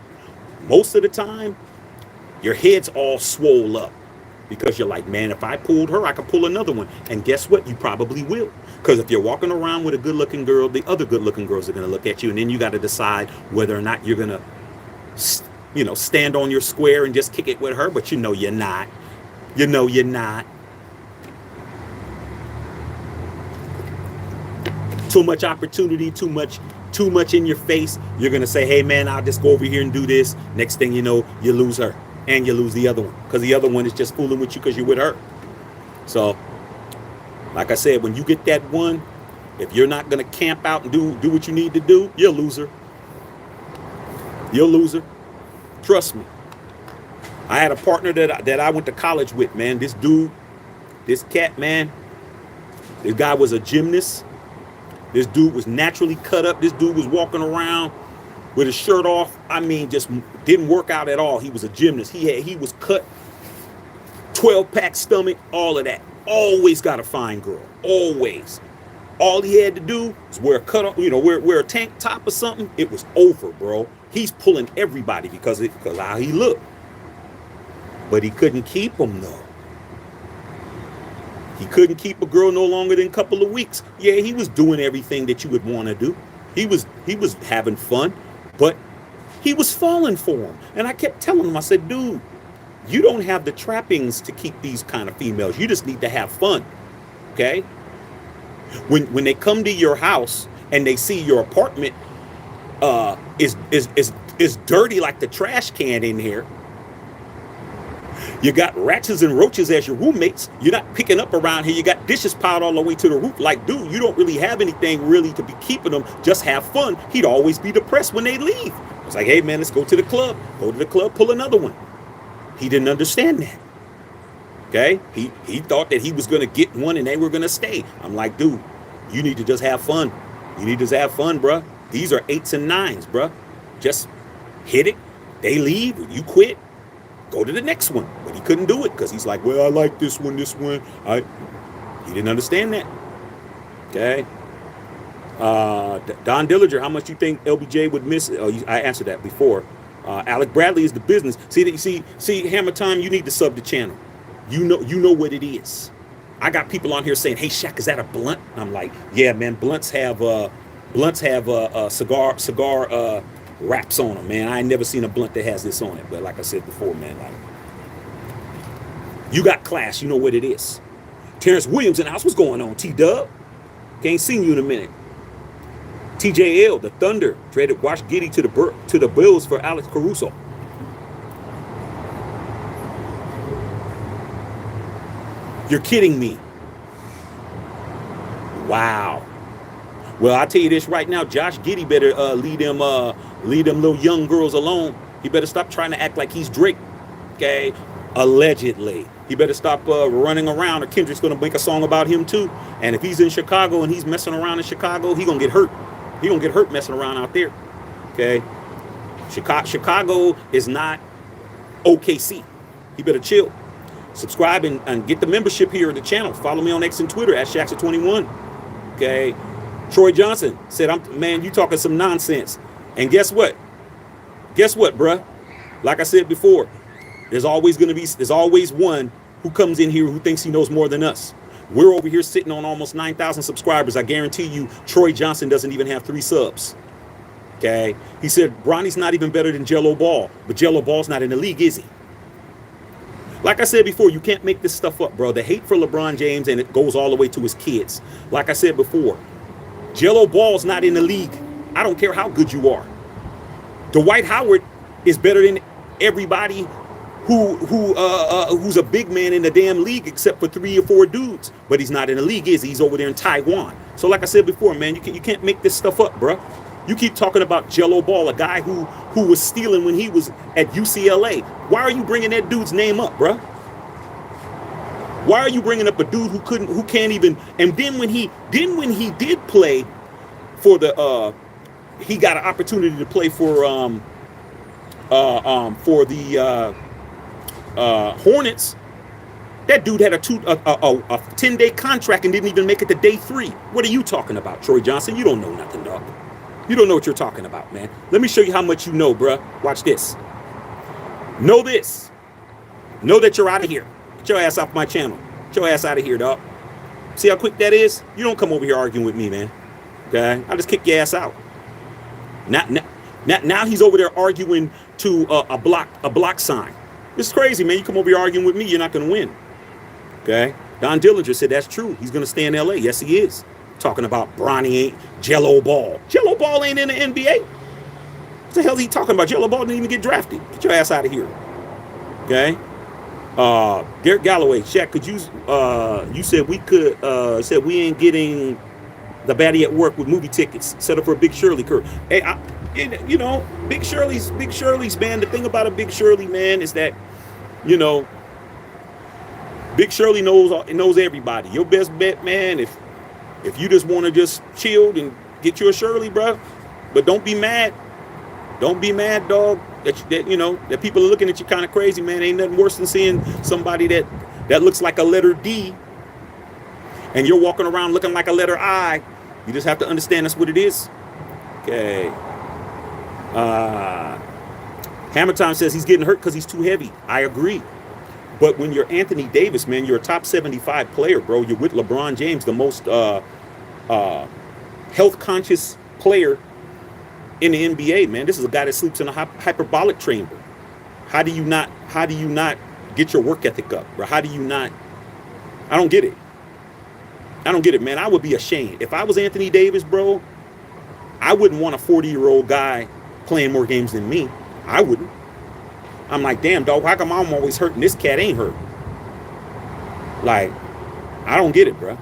most of the time, your head's all swole up. Because you're like, man, if I pulled her, I could pull another one. And guess what? You probably will. Because if you're walking around with a good-looking girl, the other good-looking girls are going to look at you. And then you got to decide whether or not you're going to, stand on your square and just kick it with her. But you know you're not. You know you're not. Too much opportunity, too much in your face. You're going to say, hey, man, I'll just go over here and do this. Next thing you know, you lose her. And you lose the other one because the other one is just fooling with you because you're with her. So, like I said, when you get that one, if you're not going to camp out and do what you need to do, you're a loser. You're a loser. Trust me. I had a partner that I went to college with, man. This cat, man. This guy was a gymnast. This dude was naturally cut up. This dude was walking around with his shirt off. I mean, just didn't work out at all. He was a gymnast. He was cut, 12-pack stomach, all of that. Always got a fine girl. Always. All he had to do was wear a tank top or something. It was over, bro. He's pulling everybody because how he looked. But he couldn't keep them though. He couldn't keep a girl no longer than a couple of weeks. Yeah, he was doing everything that you would want to do. He was having fun. But he was falling for him. And I kept telling him, I said, dude, you don't have the trappings to keep these kind of females. You just need to have fun. Okay? When they come to your house and they see your apartment is dirty like the trash can in here. You got rats and roaches as your roommates. You're not picking up around here. You got dishes piled all the way to the roof. Like, dude, you don't really have anything really to be keeping them. Just have fun. He'd always be depressed when they leave. I was like, hey, man, let's go to the club. Go to the club, pull another one. He didn't understand that. Okay? He thought that he was going to get one and they were going to stay. I'm like, dude, You need to just have fun. You need to just have fun, bruh. These are 8s and 9s, bruh. Just hit it. They leave. You quit. Go to the next one. But he couldn't do it because he's like, well, I like this one. He didn't understand that. Okay. Don Dillinger, how much you think LBJ would miss? Oh, I answered that before. Alec Bradley is the business. See, Hammer Time, you need to sub the channel. You know what it is. I got people on here saying, "Hey, Shaq, is that a blunt?" I'm like, "Yeah, man. Blunts have cigar wraps on them, man. I ain't never seen a blunt that has this on it." But like I said before, man, like you got class. You know what it is. Terrence Williams in the house. What's going on, T-Dub? Ain't seen you in a minute. TJL, the Thunder, traded Wash Giddey to the Bills for Alex Caruso. You're kidding me. Wow. Well, I'll tell you this right now. Josh Giddey better lead them little young girls alone. He better stop trying to act like he's Drake. Okay? Allegedly. He better stop running around, or Kendrick's going to make a song about him too. And if he's in Chicago and he's messing around in Chicago, he's going to get hurt. He's going to get hurt messing around out there. Okay? Chicago is not OKC. He better chill. Subscribe and get the membership here at the channel. Follow me on X and Twitter at Shaxa21. Okay? Troy Johnson said, man, you talking some nonsense. And guess what? Guess what, bruh? Like I said before, there's always one who comes in here who thinks he knows more than us. We're over here sitting on almost 9,000 subscribers. I guarantee you, Troy Johnson doesn't even have 3 subs. Okay? He said, Bronny's not even better than Jello Ball. But Jello Ball's not in the league, is he? Like I said before, you can't make this stuff up, bro. The hate for LeBron James, and it goes all the way to his kids. Like I said before, Jello Ball's not in the league. I don't care how good you are. Dwight Howard is better than everybody who's a big man in the damn league, except for 3 or 4 dudes. But he's not in the league, is he? He's over there in Taiwan. So like I said before, man, you can't make this stuff up, bro. You keep talking about Jello Ball, a guy who was stealing when he was at UCLA. Why are you bringing that dude's name up, bro? Why are you bringing up a dude who can't even? And then when he did play for the he got an opportunity to play for the Hornets. That dude had a 10-day contract and didn't even make it to day 3. What are you talking about, Troy Johnson? You don't know nothing, dog. You don't know what you're talking about, man. Let me show you how much you know, bruh. Watch this. Know this. Know that you're out of here. Get your ass off my channel. Get your ass out of here, dog. See how quick that is? You don't come over here arguing with me, man. Okay? I'll just kick your ass out. Now he's over there arguing to a block sign. This is crazy, man. You come over here arguing with me, you're not going to win. Okay? Don Dillinger said that's true. He's going to stay in L.A. Yes, he is. Talking about Bronny ain't Jello Ball. Jello Ball ain't in the NBA. What the hell is he talking about? Jello Ball didn't even get drafted. Get your ass out of here. Okay? Derek Galloway, Shaq, could you said we could said we ain't getting the baddie at work with movie tickets set up for a Big Shirley curve. Hey, you know, Big Shirley's man. The thing about a Big Shirley, man, is that, you know, Big Shirley knows everybody. Your best bet, man, if you just want to just chill and get you a Shirley, bro, but don't be mad. Don't be mad, dog. That you know that people are looking at you kind of crazy, man. Ain't nothing worse than seeing somebody that looks like a letter D, and you're walking around looking like a letter I. You just have to understand that's what it is. Okay. Hammer Time says he's getting hurt because he's too heavy. I agree. But when you're Anthony Davis, man, you're a top 75 player, bro. You're with LeBron James, the most health-conscious player in the NBA, man. This is a guy that sleeps in a hyperbolic chamber. How do you not get your work ethic up, bro? How do you not? I don't get it. I don't get it, man. I would be ashamed. If I was Anthony Davis, bro, I wouldn't want a 40-year-old guy playing more games than me. I wouldn't. I'm like, damn, dog, how come I'm always hurt and this cat ain't hurt? Like, I don't get it, bro.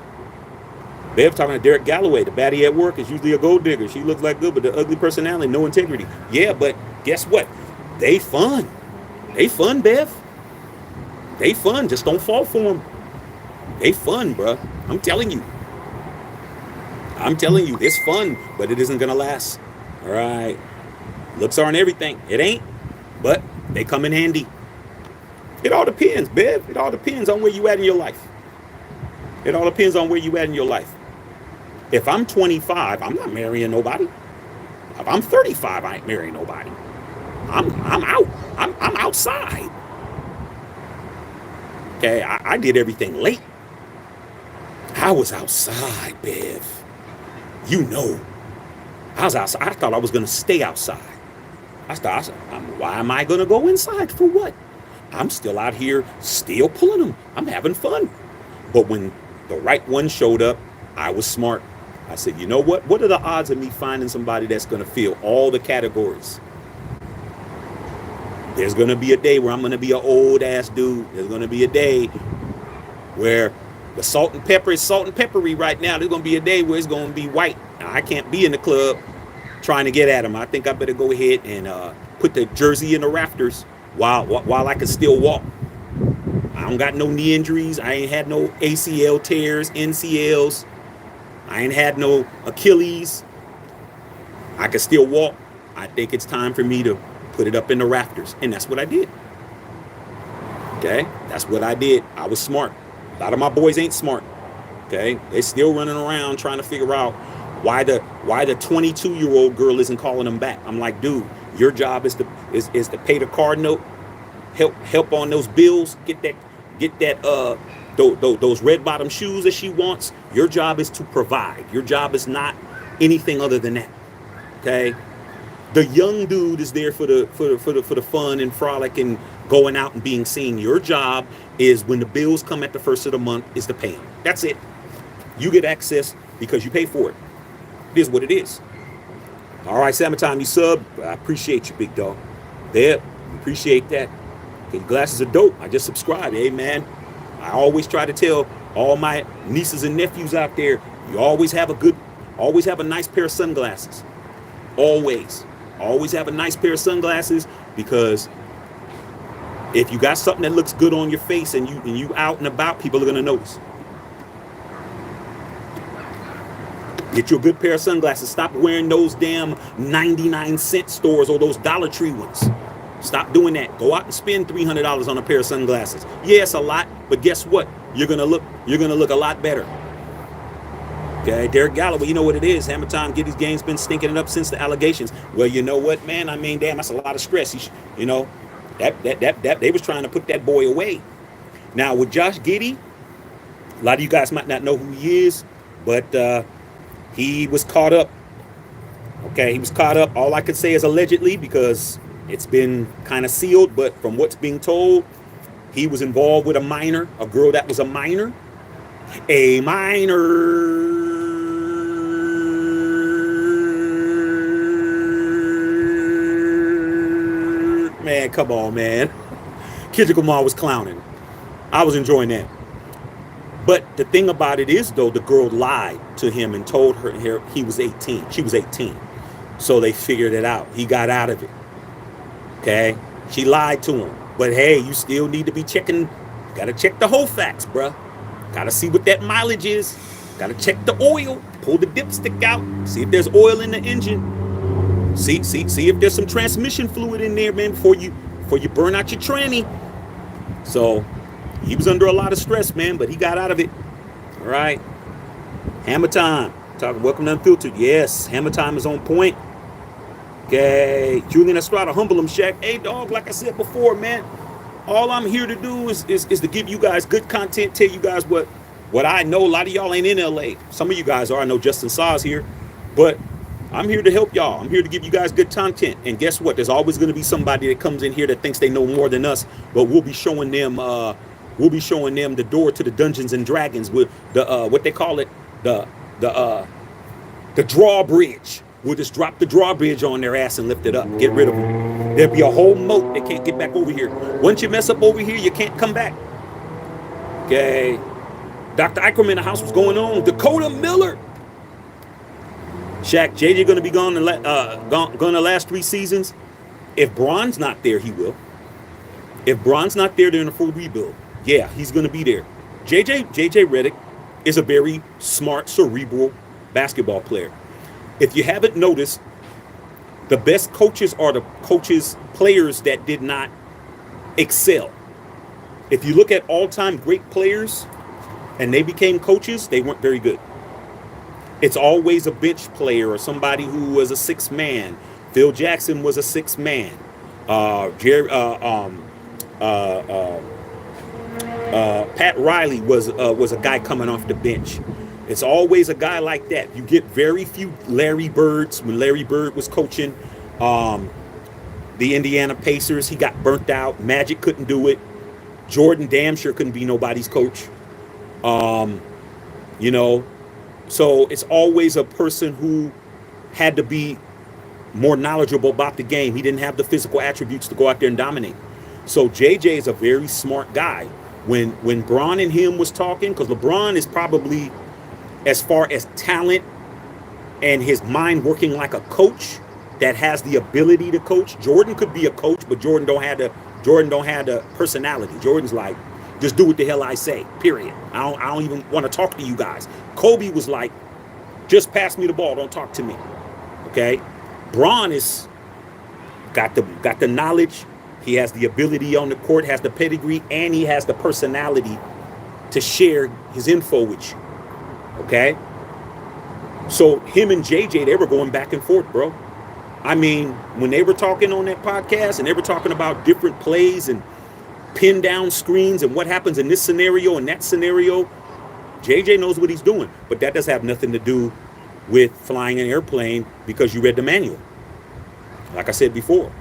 They're talking to Derek Galloway. The baddie at work is usually a gold digger. She looks like good, but the ugly personality, no integrity. Yeah, but guess what? They fun. They fun, Bev. They fun. Just don't fall for them. They fun, bro. I'm telling you. I'm telling you, it's fun, but it isn't going to last. All right. Looks aren't everything. It ain't, but they come in handy. It all depends, Bev. It all depends on where you at in your life. It all depends on where you at in your life. If I'm 25, I'm not marrying nobody. If I'm 35, I ain't marrying nobody. I'm out. I'm outside. Okay, I did everything late. I was outside, Bev. You know, I was outside. I thought I was gonna stay outside. Why am I gonna go inside for what? I'm still out here, still pulling them. I'm having fun. But when the right one showed up, I was smart. I said, you know what? What are the odds of me finding somebody that's gonna fill all the categories? There's going to be a day where I'm going to be an old ass dude. There's going to be a day where the salt and pepper is salt and peppery right now. There's going to be a day where it's going to be white. Now, I can't be in the club trying to get at them. I think I better go ahead and put the jersey in the rafters while I can still walk. I don't got no knee injuries. I ain't had no ACL tears, NCLs. I ain't had no Achilles. I can still walk. I think it's time for me to put it up in the rafters. And that's what I did. Okay? That's what I did. I was smart. A lot of my boys ain't smart. Okay? They're still running around trying to figure out why the 22-year-old girl isn't calling them back. I'm like, dude, your job is to pay the car note, help on those bills, get those red bottom shoes that she wants. Your job is to provide. Your job is not anything other than that. Okay? The young dude is there for the fun and frolic and going out and being seen. Your job is when the bills come at the first of the month is to pay them. That's it. You get access because you pay for it. It is what it is. All right, Summertime, you sub. I appreciate you, big dog. There, appreciate that. Okay, glasses are dope. I just subscribed. Hey, man. I always try to tell all my nieces and nephews out there, you always have a nice pair of sunglasses. Always have a nice pair of sunglasses, because if you got something that looks good on your face and you out and about, people are going to notice. Get you a good pair of sunglasses. Stop wearing those damn 99-cent stores or those Dollar Tree ones. Stop doing that. Go out and spend $300 on a pair of sunglasses. Yeah, it's a lot, but guess what? You're gonna look a lot better. Okay, Derek Galloway, you know what it is. Hammer Time, Giddy's game's been stinking it up since the allegations. Well, you know what, man? I mean, damn, that's a lot of stress. That they was trying to put that boy away. Now with Josh Giddey, a lot of you guys might not know who he is, but he was caught up. Okay, he was caught up. All I could say is allegedly, because it's been kind of sealed, but from what's being told, he was involved with a minor, a girl that was a minor. A minor. Man, come on, man. Kendrick Lamar was clowning. I was enjoying that. But the thing about it is, though, the girl lied to him and told her he was 18. She was 18. So they figured it out. He got out of it. Okay? She lied to him. But hey, you still need to be checking. Got to check the whole facts, bruh. Got to see what that mileage is. Got to check the oil. Pull the dipstick out. See if there's oil in the engine. See if there's some transmission fluid in there, man, before you burn out your tranny. So he was under a lot of stress, man, but he got out of it. All right. Hammer Time. Welcome to Unfiltered. Yes, Hammer Time is on point. Okay. Julian Estrada, humble him, Shaq. Hey, dog, like I said before, man, all I'm here to do is to give you guys good content, tell you guys what I know. A lot of y'all ain't in LA. Some of you guys are. I know Justin Saw's here. But I'm here to help y'all. I'm here to give you guys good content. And guess what? There's always going to be somebody that comes in here that thinks they know more than us. But we'll be showing them the door to the Dungeons and Dragons with the what they call it, the drawbridge. We'll just drop the drawbridge on their ass and lift it up. Get rid of them. There'll be a whole moat. They can't get back over here. Once you mess up over here, you can't come back. Okay. Dr. Eichmann in the house, what's going on? Dakota Miller. Shaq, JJ going to be gone the last 3 seasons. If Bron's not there, he will. If Bron's not there, they're in a full rebuild. Yeah, he's going to be there. JJ Redick is a very smart, cerebral basketball player. If you haven't noticed, the best coaches are the players that did not excel. If you look at all-time great players and they became coaches, they weren't very good. It's always a bench player or somebody who was a sixth man. Phil Jackson was a sixth man. Pat Riley was a guy coming off the bench. It's always a guy like that. You get very few Larry Birds. When Larry Bird was coaching the Indiana Pacers, he got burnt out. Magic couldn't do it. Jordan damn sure couldn't be nobody's coach. You know, so it's always a person who had to be more knowledgeable about the game. He didn't have the physical attributes to go out there and dominate. So JJ is a very smart guy. When Bron and him was talking, because LeBron is probably, as far as talent and his mind working like a coach that has the ability to coach. Jordan could be a coach, but Jordan don't have the personality. Jordan's like, just do what the hell I say, period. I don't even want to talk to you guys. Kobe was like, just pass me the ball, don't talk to me. Okay? Bron is got the knowledge, he has the ability on the court, has the pedigree, and he has the personality to share his info with you. Okay? So him and JJ, they were going back and forth, bro. I mean, when they were talking on that podcast and they were talking about different plays and pin down screens and what happens in this scenario and that scenario, JJ knows what he's doing. But that does have nothing to do with flying an airplane because you read the manual. Like I said before,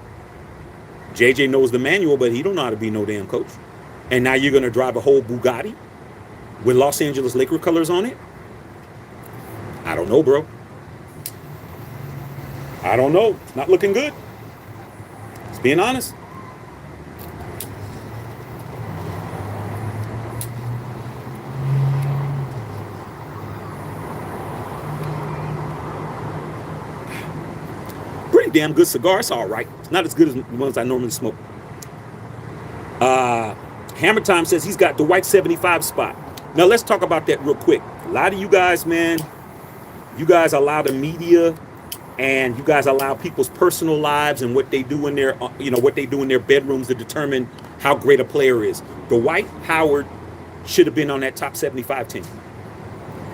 JJ knows the manual, but he don't know how to be no damn coach. And now you're going to drive a whole Bugatti with Los Angeles Lakers colors on it? I don't know, bro. I don't know. It's not looking good. Just being honest. Pretty damn good cigar. It's all right. It's not as good as the ones I normally smoke. Hammer Time says he's got the white 75 spot. Now let's talk about that real quick. A lot of you guys, man, you guys allow the media and you guys allow people's personal lives and what they do in their, what they do in their bedrooms to determine how great a player is. Dwight Howard should have been on that top 75 team.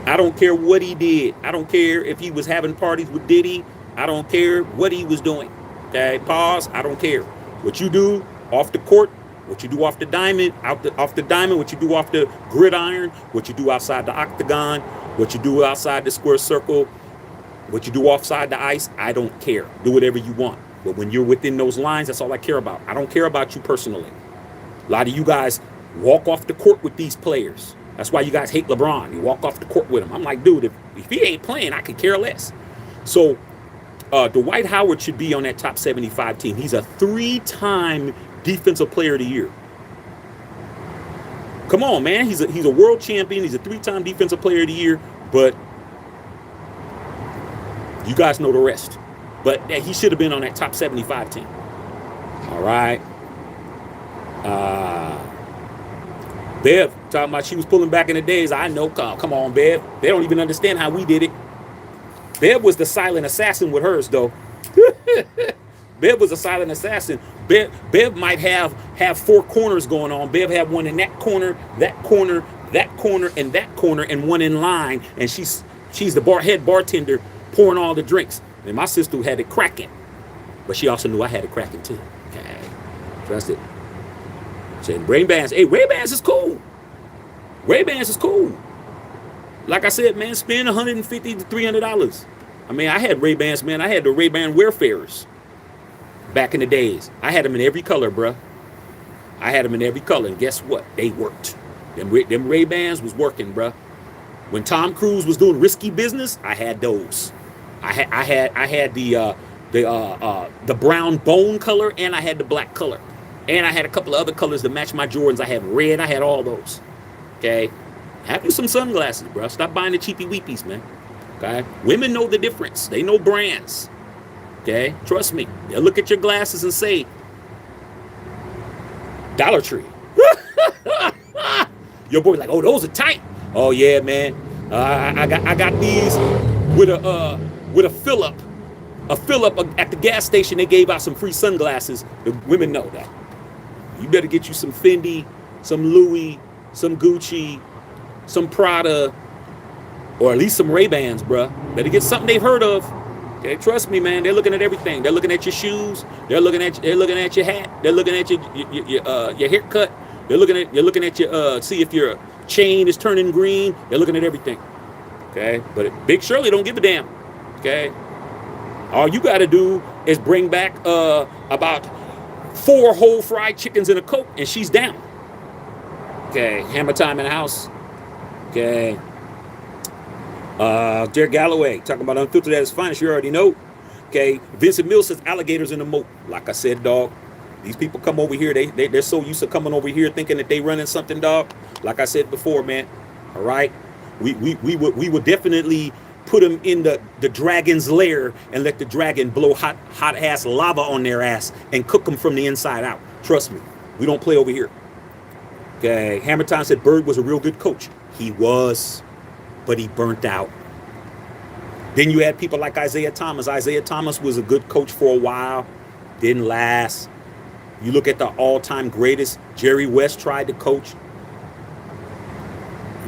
I don't care what he did. I don't care if he was having parties with Diddy. I don't care what he was doing. Okay, pause. I don't care. What you do off the court, what you do off the diamond, off the diamond, what you do off the gridiron, what you do outside the octagon, what you do outside the square circle, what you do offside the ice, I don't care. Do whatever you want. But when you're within those lines, that's all I care about. I don't care about you personally. A lot of you guys walk off the court with these players. That's why you guys hate LeBron. You walk off the court with him. I'm like, dude, if he ain't playing, I could care less. So Dwight Howard should be on that top 75 team. He's a 3-time Defensive Player of the Year. Come on, man. He's a world champion. He's a 3-time Defensive Player of the Year. But you guys know the rest. But he should have been on that top 75 team. All right. Bev, talking about she was pulling back in the days. I know. Come on, Bev. They don't even understand how we did it. Bev was the silent assassin with hers, though. Bev was a silent assassin. Bev might have 4 corners going on. Bev had one in that corner, that corner, that corner, and that corner, and one in line. And she's the head bartender pouring all the drinks. And my sister had it cracking. But she also knew I had it cracking, too. Okay. Trust it. Said Ray-Bans. Hey, Ray-Bans is cool. Ray-Bans is cool. Like I said, man, spend $150 to $300. I mean, I had Ray-Bans, man. I had the Ray-Ban Wayfarers back in the days. I had them in every color, bruh. I had them in every color, and guess what? They worked. Them Ray-Bans was working, bruh. When Tom Cruise was doing risky business, I had those. I had the brown bone color, and I had the black color. And I had a couple of other colors to match my Jordans. I had red. I had all those. Okay? Have you some sunglasses, bro. Stop buying the cheapy weepies, man. Okay? Women know the difference. They know brands. Okay? Trust me. They'll look at your glasses and say, Dollar Tree. Your boy's like, oh, those are tight. Oh, yeah, man. I got these. with a fill up. A fill up at the gas station, they gave out some free sunglasses. The women know that. You better get you some Fendi, some Louis, some Gucci, some Prada, or at least some Ray-Bans, bruh. Better get something they've heard of. Okay, trust me, man. They're looking at everything. They're looking at your shoes. They're looking at your hat. They're looking at your haircut. You're looking at your see if your chain is turning green. They're looking at everything. Okay, but Big Shirley don't give a damn. Okay. All you got to do is bring back about 4 whole fried chickens and a Coke, and she's down. Okay, hammer time in the house. Okay. Derek Galloway, talking about unfiltered at its finest, you already know. Okay, Vincent Mills says alligators in the moat. Like I said, dog, these people come over here, they're so used to coming over here thinking that they running something, dog. Like I said before, man, all right? We would definitely put them in the dragon's lair and let the dragon blow hot ass lava on their ass and cook them from the inside out. Trust me, we don't play over here. Okay, Hammer Time said Bird was a real good coach. He was, but he burnt out. Then you had people like Isaiah Thomas. Isaiah Thomas was a good coach for a while, didn't last. You look at the all-time greatest, Jerry West tried to coach.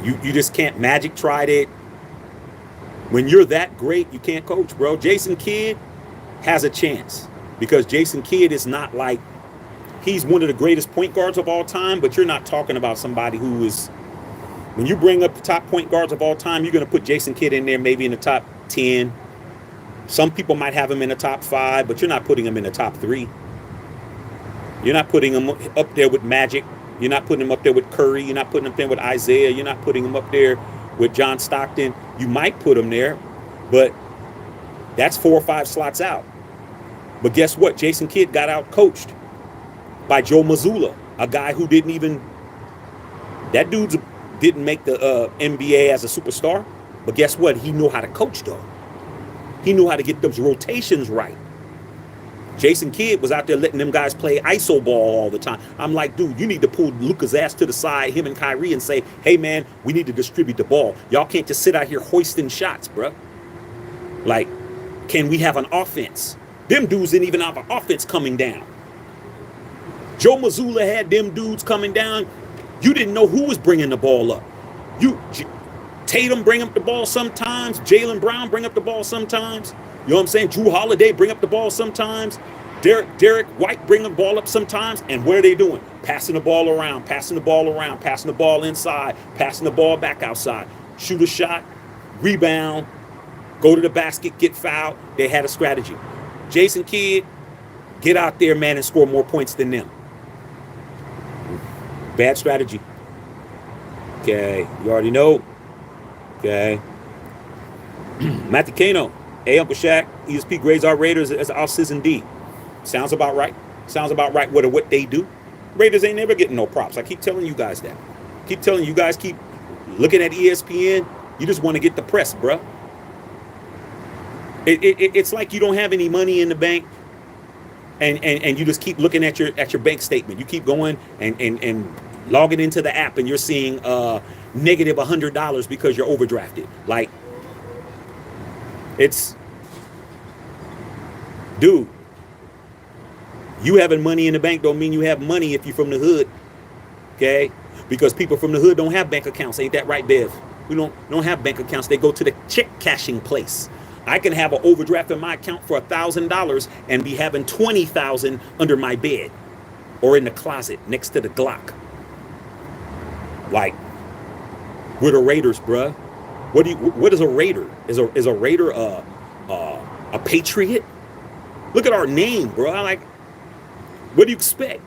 You just can't. Magic tried it. When you're that great, you can't coach, bro. Jason Kidd has a chance because Jason Kidd is not like, he's one of the greatest point guards of all time, but you're not talking about somebody who is, when you bring up the top point guards of all time, you're going to put Jason Kidd in there maybe in the top 10. Some people might have him in the top 5, but you're not putting him in the top 3. You're not putting him up there with Magic. You're not putting him up there with Curry. You're not putting him up there with Isaiah. You're not putting him up there with John Stockton. You might put him there, but that's 4 or 5 slots out. But guess what? Jason Kidd got out coached by Joe Mazzulla, a guy who that dude didn't make the NBA as a superstar. But guess what? He knew how to coach, though. He knew how to get those rotations right. Jason Kidd was out there letting them guys play iso ball all the time. I'm like, dude, you need to pull Luka's ass to the side, him and Kyrie, and say, hey, man, we need to distribute the ball. Y'all can't just sit out here hoisting shots, bruh. Like, can we have an offense? Them dudes didn't even have an offense coming down. Joe Mazzulla had them dudes coming down. You didn't know who was bringing the ball up. Tatum bring up the ball sometimes. Jaylen Brown bring up the ball sometimes. You know what I'm saying? Drew Holiday bring up the ball sometimes. Derek White bring the ball up sometimes. And what are they doing? Passing the ball around, passing the ball around, passing the ball inside, passing the ball back outside. Shoot a shot, rebound, go to the basket, get fouled. They had a strategy. Jason Kidd, get out there, man, and score more points than them. Bad strategy. Okay, you already know. Okay. Matthew Kano. Hey, Uncle Shaq, ESP grades our Raiders as our Sis D. Sounds about right. Sounds about right what they do. Raiders ain't never getting no props. I keep telling you guys that. Keep telling you guys, keep looking at ESPN. You just want to get the press, bruh. It's like you don't have any money in the bank, and you just keep looking at your bank statement. You keep going and logging into the app, and you're seeing negative $100 because you're overdrafted. Like, it's, dude, you having money in the bank don't mean you have money if you're from the hood, okay? Because people from the hood don't have bank accounts. Ain't that right, Bev? We don't have bank accounts. They go to the check cashing place. I can have an overdraft in my account for $1,000 and be having $20,000 under my bed or in the closet next to the Glock. Like, we're the Raiders, bruh. What is a Raider? Is a Raider a patriot? Look at our name, bro. Like, what do you expect?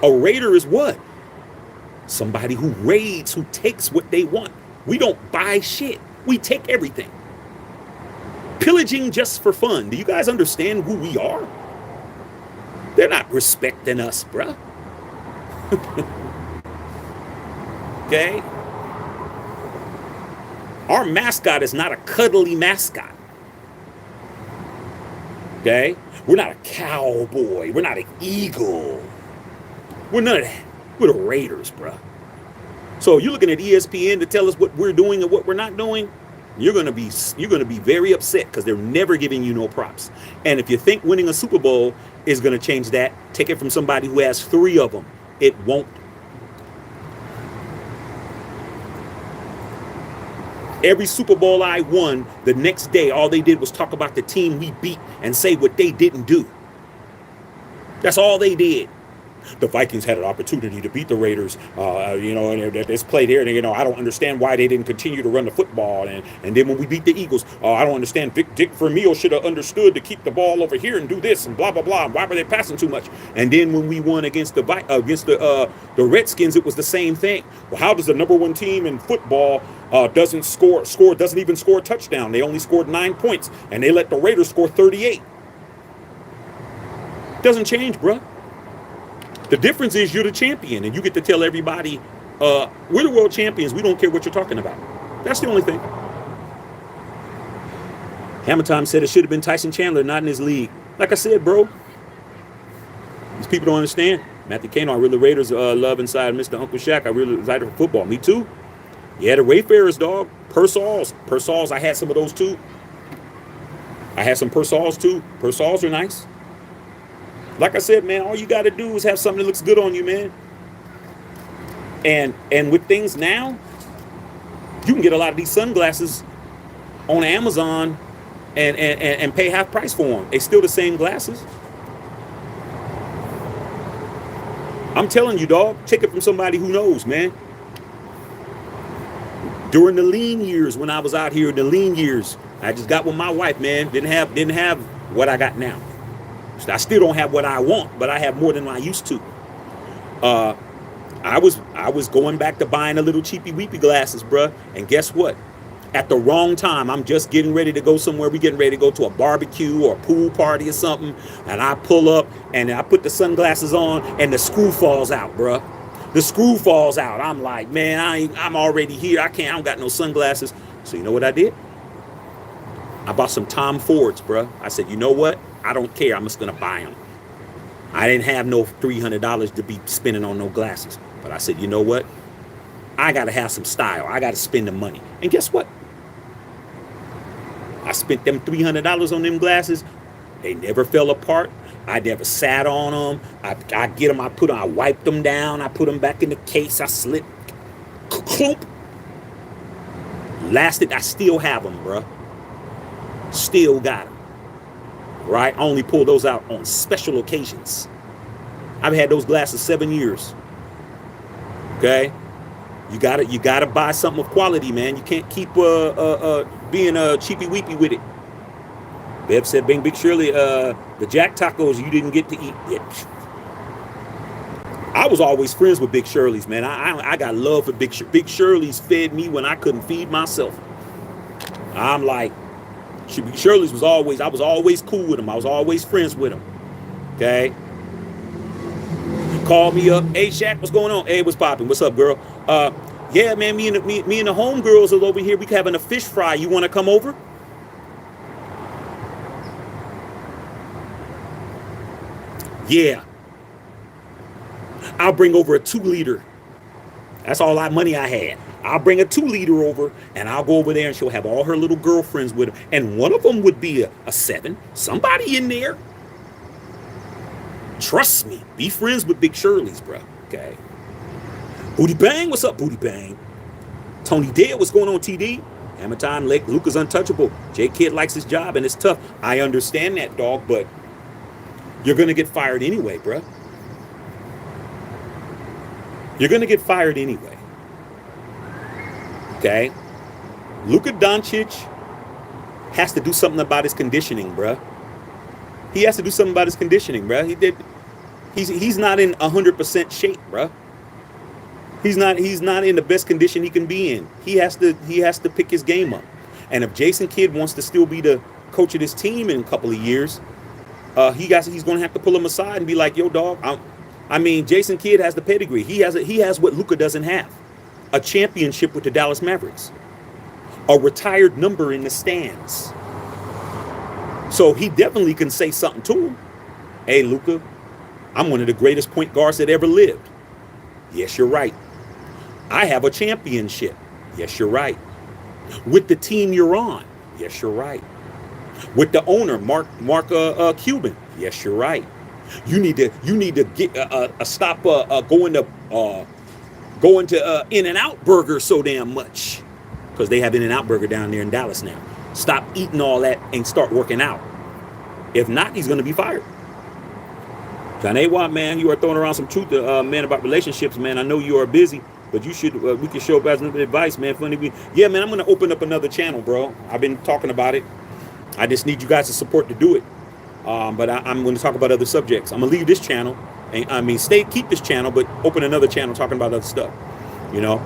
A Raider is what? Somebody who raids, who takes what they want. We don't buy shit. We take everything. Pillaging just for fun. Do you guys understand who we are? They're not respecting us, bruh. Okay? Our mascot is not a cuddly mascot. Okay? We're not a cowboy. We're not an eagle. We're none of that. We're the Raiders, bro. So you're looking at ESPN to tell us what we're doing and what we're not doing? you're gonna be very upset because they're never giving you no props. And if you think winning a Super Bowl is gonna change that, take it from somebody who has 3 of them. It won't. Every Super Bowl I won, the next day, all they did was talk about the team we beat and say what they didn't do. That's all they did. The Vikings had an opportunity to beat the Raiders, and this play there. And, I don't understand why they didn't continue to run the football. And then when we beat the Eagles, I don't understand. Dick Vermeil should have understood to keep the ball over here and do this and blah, blah, blah. Why were they passing too much? And then when we won against the Redskins, it was the same thing. Well, how does the number 1 team in football doesn't even score a touchdown? They only scored 9 points, and they let the Raiders score 38. Doesn't change, bruh. The difference is you're the champion, and you get to tell everybody, we're the world champions. We don't care what you're talking about. That's the only thing. Hammer Time said it should have been Tyson Chandler, not in his league. Like I said, bro, these people don't understand. Matthew Kano, I really Raiders love inside Mr. Uncle Shaq. I really excited for football. Me too. Yeah, the Wayfarers, dog. Persauls, I had some of those too. I had some Persauls too. Persauls are nice. Like I said, man, all you got to do is have something that looks good on you, man. And with things now, you can get a lot of these sunglasses on Amazon and pay half price for them. They still the same glasses. I'm telling you, dog, take it from somebody who knows, man. During the lean years, when I was out here in the lean years, I just got with my wife, man. Didn't have what I got now. I still don't have what I want, but I have more than I used to. I was going back to buying a little cheapy weepy glasses, bruh. And guess what? At the wrong time, I'm just getting ready to go somewhere. We getting ready to go to a barbecue or a pool party or something. And I pull up and I put the sunglasses on and the screw falls out, bruh. The screw falls out. I'm like, man, I'm already here. I don't got no sunglasses. So you know what I did? I bought some Tom Fords, bruh. I said, you know what? I don't care. I'm just going to buy them. I didn't have no $300 to be spending on no glasses. But I said, you know what? I got to have some style. I got to spend the money. And guess what? I spent them $300 on them glasses. They never fell apart. I never sat on them. I get them. I wiped them down. I put them back in the case. I slid. Clomp. Lasted. I still have them, bruh. Still got them. Right? I only pull those out on special occasions. I've had those glasses 7 years. Okay? You gotta buy something of quality, man. You can't keep being cheapy weepy with it. Bev said, Big Shirley, the Jack Tacos you didn't get to eat yet. I was always friends with Big Shirley's, man. I got love for Big Shirley's fed me when I couldn't feed myself. I'm like, Shirley's I was always cool with him. I was always friends with him. Okay? Called me up. Hey, Shaq, what's going on? Hey, what's popping? What's up, girl? Yeah, man, me and the homegirls are over here. We having a fish fry. You want to come over? Yeah. I'll bring over a 2-liter. That's all that money I had. I'll bring a 2-liter over, and I'll go over there, and she'll have all her little girlfriends with her. And one of them would be a 7. Somebody in there. Trust me. Be friends with Big Shirley's, bro. Okay. Booty Bang, what's up, Booty Bang? Tony Dale, what's going on, TD? Hammer Time, Luca's untouchable. J Kid likes his job, and it's tough. I understand that, dog, but you're going to get fired anyway, bro. You're going to get fired anyway. Okay? Luka Doncic has to do something about his conditioning, bruh. He has to do something about his conditioning, bruh. He's not in 100% shape, bruh. He's not in the best condition he can be in. He has to pick his game up. And if Jason Kidd wants to still be the coach of this team in a couple of years, he's going to have to pull him aside and be like, yo, dog, Jason Kidd has the pedigree. He has what Luka doesn't have. A championship with the Dallas Mavericks. A retired number in the stands. So he definitely can say something to him. Hey, Luka, I'm one of the greatest point guards that ever lived. Yes, you're right. I have a championship. Yes, you're right. With the team you're on. Yes, you're right. With the owner, Mark Cuban. Yes, you're right. You need to get stop going to In-N-Out Burger so damn much, because they have In-N-Out Burger down there in Dallas now. Stop eating all that and start working out. If not, he's going to be fired. John A. Watt, man, you are throwing around some truth, man, about relationships, man. I know you are busy, but you should, we can show up as advice, man. Yeah, man, I'm going to open up another channel, bro. I've been talking about it. I just need you guys to support to do it. But I'm going to talk about other subjects. I'm going to leave this channel. And, I mean, keep this channel, but open another channel talking about other stuff, you know.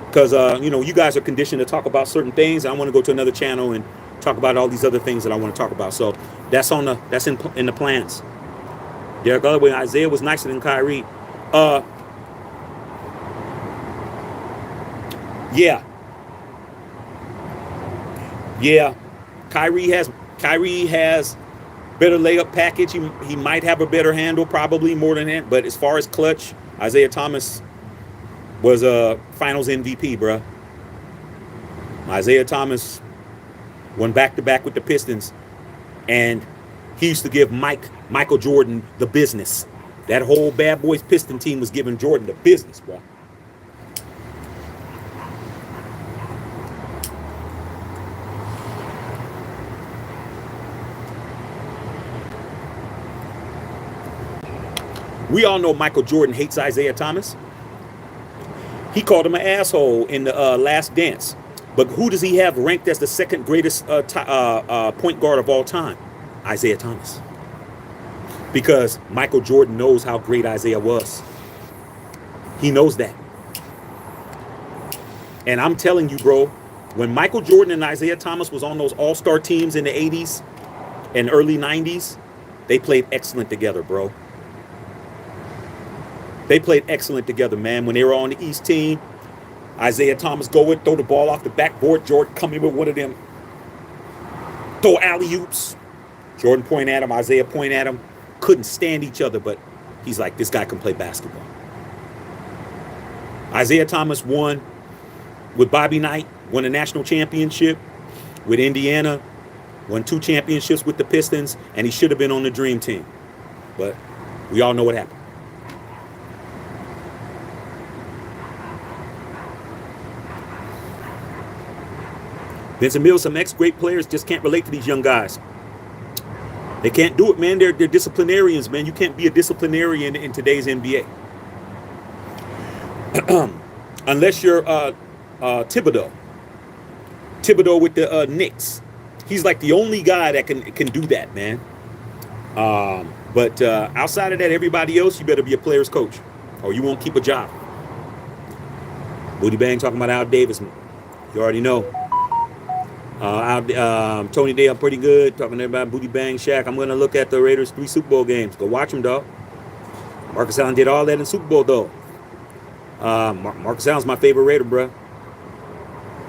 Because, you know, you guys are conditioned to talk about certain things. I want to go to another channel and talk about all these other things that I want to talk about. So that's in the plans. Derek Otherway, Isaiah was nicer than Kyrie. Yeah. Kyrie has better layup package. He might have a better handle, probably more than that. But as far as clutch, Isaiah Thomas was a Finals MVP, bruh. Isaiah Thomas went back-to-back with the Pistons, and he used to give Michael Jordan the business. That whole Bad Boys Piston team was giving Jordan the business, bruh. We all know Michael Jordan hates Isaiah Thomas. He called him an asshole in the Last Dance. But who does he have ranked as the second greatest point guard of all time? Isaiah Thomas. Because Michael Jordan knows how great Isaiah was. He knows that. And I'm telling you, bro, when Michael Jordan and Isaiah Thomas was on those all-star teams in the 80s and early 90s, they played excellent together, bro. They played excellent together, man. When they were on the East team, Isaiah Thomas go in, throw the ball off the backboard. Jordan come in with one of them. Throw alley-oops. Jordan point at him. Isaiah point at him. Couldn't stand each other, but he's like, this guy can play basketball. Isaiah Thomas won with Bobby Knight, won a national championship with Indiana, won 2 championships with the Pistons, and he should have been on the Dream Team. But we all know what happened. Vincent Mills, some ex-great players just can't relate to these young guys. They can't do it, man. They're disciplinarians, man. You can't be a disciplinarian in today's NBA. Unless you're Thibodeau. Thibodeau with the Knicks. He's like the only guy that can do that, man. But outside of that, everybody else, you better be a player's coach or you won't keep a job. Booty Bang talking about Al Davis. You already know. Tony Day, I'm pretty good. Talking about Booty Bang Shaq. I'm going to look at the Raiders' 3 Super Bowl games. Go watch them, dog. Marcus Allen did all that in Super Bowl, though. Marcus Allen's my favorite Raider, bro.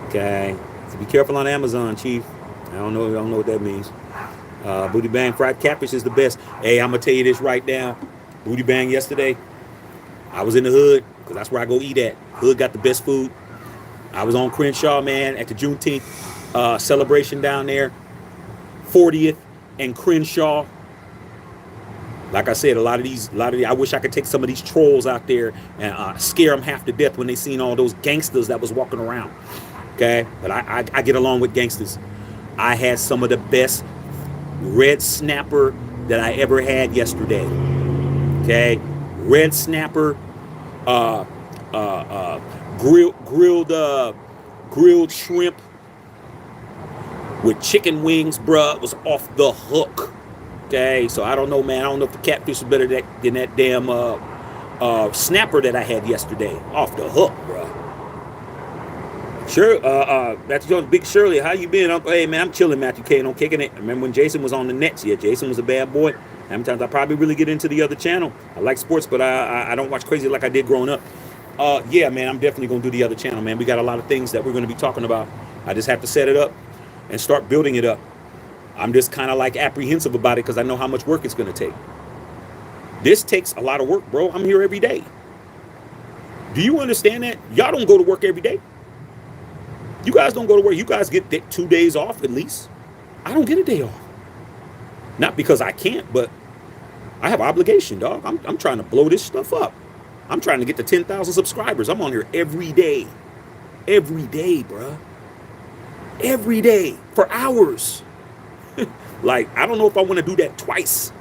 Okay. So be careful on Amazon, Chief. I don't know what that means. Booty Bang fried catfish is the best. Hey, I'm going to tell you this right now. Booty Bang yesterday, I was in the hood because that's where I go eat at. Hood got the best food. I was on Crenshaw, man, at the Juneteenth celebration down there, 40th and Crenshaw. Like I said, a lot of these, I wish I could take some of these trolls out there and scare them half to death when they seen all those gangsters that was walking around. Okay, but I get along with gangsters. I had some of the best red snapper that I ever had yesterday. Okay, red snapper, grilled shrimp with chicken wings, bruh, was off the hook. Okay, so I don't know, man. I don't know if the catfish is better than that damn snapper that I had yesterday. Off the hook, bruh. Sure, Matthew Jones, Big Shirley, how you been, Uncle? Hey, man, I'm chilling, Matthew K. I'm kicking it. I remember when Jason was on the Nets. Yeah, Jason was a bad boy. Sometimes I probably really get into the other channel. I like sports, but I don't watch crazy like I did growing up. Yeah, man, I'm definitely going to do the other channel, man. We got a lot of things that we're going to be talking about. I just have to set it up and start building it up. I'm just kind of like apprehensive about it because I know how much work it's going to take. This takes a lot of work, bro. I'm here every day. Do you understand that? Y'all don't go to work every day. You guys don't go to work. You guys get 2 days off at least. I don't get a day off. Not because I can't, but I have obligation, dog. I'm trying to blow this stuff up. I'm trying to get to 10,000 subscribers. I'm on here every day. Every day, bruh. Every day for hours. Like, I don't know if I want to do that twice.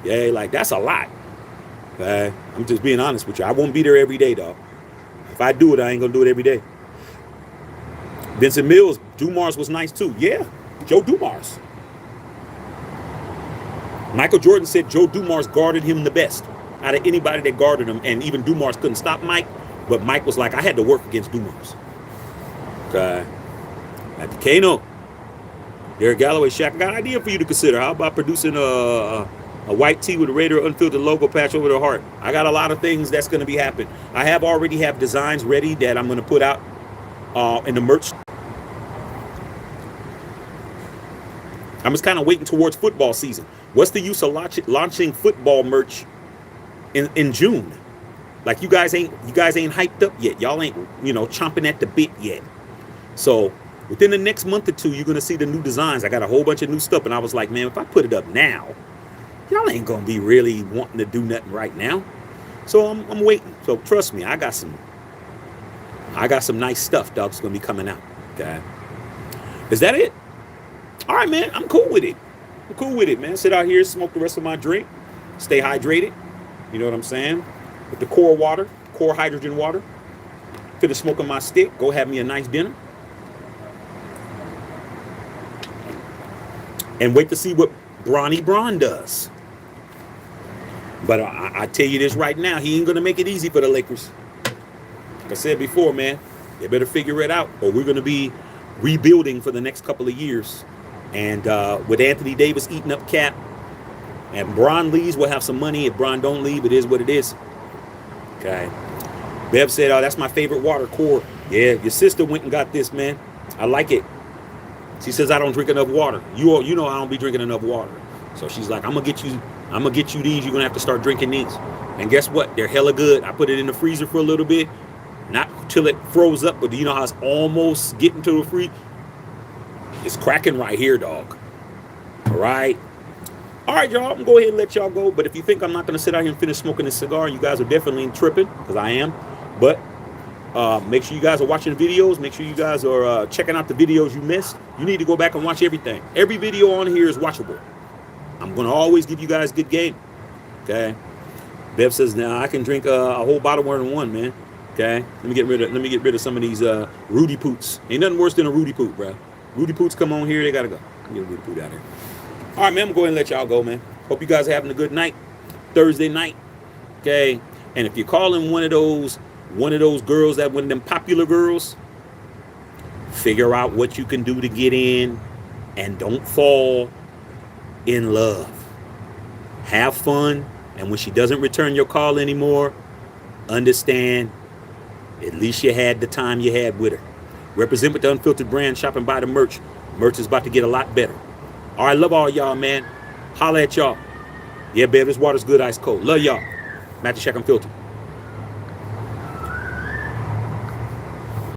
Yeah, like, that's a lot. Okay? I'm just being honest with you. I won't be there every day, dog. If I do it, I ain't going to do it every day. Vincent Mills, Dumars was nice too. Yeah, Joe Dumars. Michael Jordan said Joe Dumars guarded him the best out of anybody that guarded him. And even Dumars couldn't stop Mike. But Mike was like, I had to work against Dumars. Okay. At the Kano. Derek Galloway, Shaq, I got an idea for you to consider. How about producing a white tee with a Raider unfiltered logo patch over the heart? I got a lot of things that's going to be happening. I already have designs ready that I'm going to put out in the merch. I'm just kind of waiting towards football season. What's the use of launching football merch in June? Like, you guys ain't hyped up yet. Y'all ain't, chomping at the bit yet. So within the next month or two, you're gonna see the new designs. I got a whole bunch of new stuff, and I was like, man, if I put it up now, y'all ain't gonna be really wanting to do nothing right now. So I'm waiting. So trust me, I got some nice stuff, dog. It's gonna be coming out. Okay. Is that it? All right, man. I'm cool with it. I'm cool with it, man. Sit out here, smoke the rest of my drink, stay hydrated. You know what I'm saying? With the core hydrogen water. Finish smoking my stick. Go have me a nice dinner. And wait to see what Bronny Braun does. But I tell you this right now, he ain't going to make it easy for the Lakers. Like I said before, man, they better figure it out, or we're going to be rebuilding for the next couple of years. And with Anthony Davis eating up cap, and Bron leaves, we'll have some money. If Bron don't leave, it is what it is. Okay. Bev said, oh, that's my favorite water, Core. Yeah, your sister went and got this, man. I like it. She says I don't drink enough water. You know I don't be drinking enough water. So she's like, I'm gonna get you these. You're gonna have to start drinking these. And guess what? They're hella good. I put it in the freezer for a little bit, not till it froze up, but do you know how it's almost getting to the freezer? It's cracking right here, dog. All right, y'all. I'm gonna go ahead and let y'all go. But if you think I'm not gonna sit out here and finish smoking this cigar, you guys are definitely tripping, because I am. But make sure you guys are watching the videos. Make sure you guys are checking out the videos you missed. You need to go back and watch everything. Every video on here is watchable. I'm going to always give you guys good game. Okay. Bev says, now I can drink a whole bottle more than one, man. Okay. Let me get rid of some of these Rudy Poots. Ain't nothing worse than a Rudy Poot, bro. Rudy Poots come on here, they got to go. Get a Rudy Poot out here. All right, man. I'm going to go ahead and let y'all go, man. Hope you guys are having a good night. Thursday night. Okay. And if you're calling one of those girls, that one of them popular girls, figure out what you can do to get in, and don't fall in love. Have fun, and when she doesn't return your call anymore, understand at least you had the time you had with her. Represent with the Unfiltered brand, shop and buy the merch. Merch is about to get a lot better. All right, love all y'all, man. Holla at y'all. Yeah, babe, this water's good, ice cold. Love y'all. Matthew Shack Unfiltered.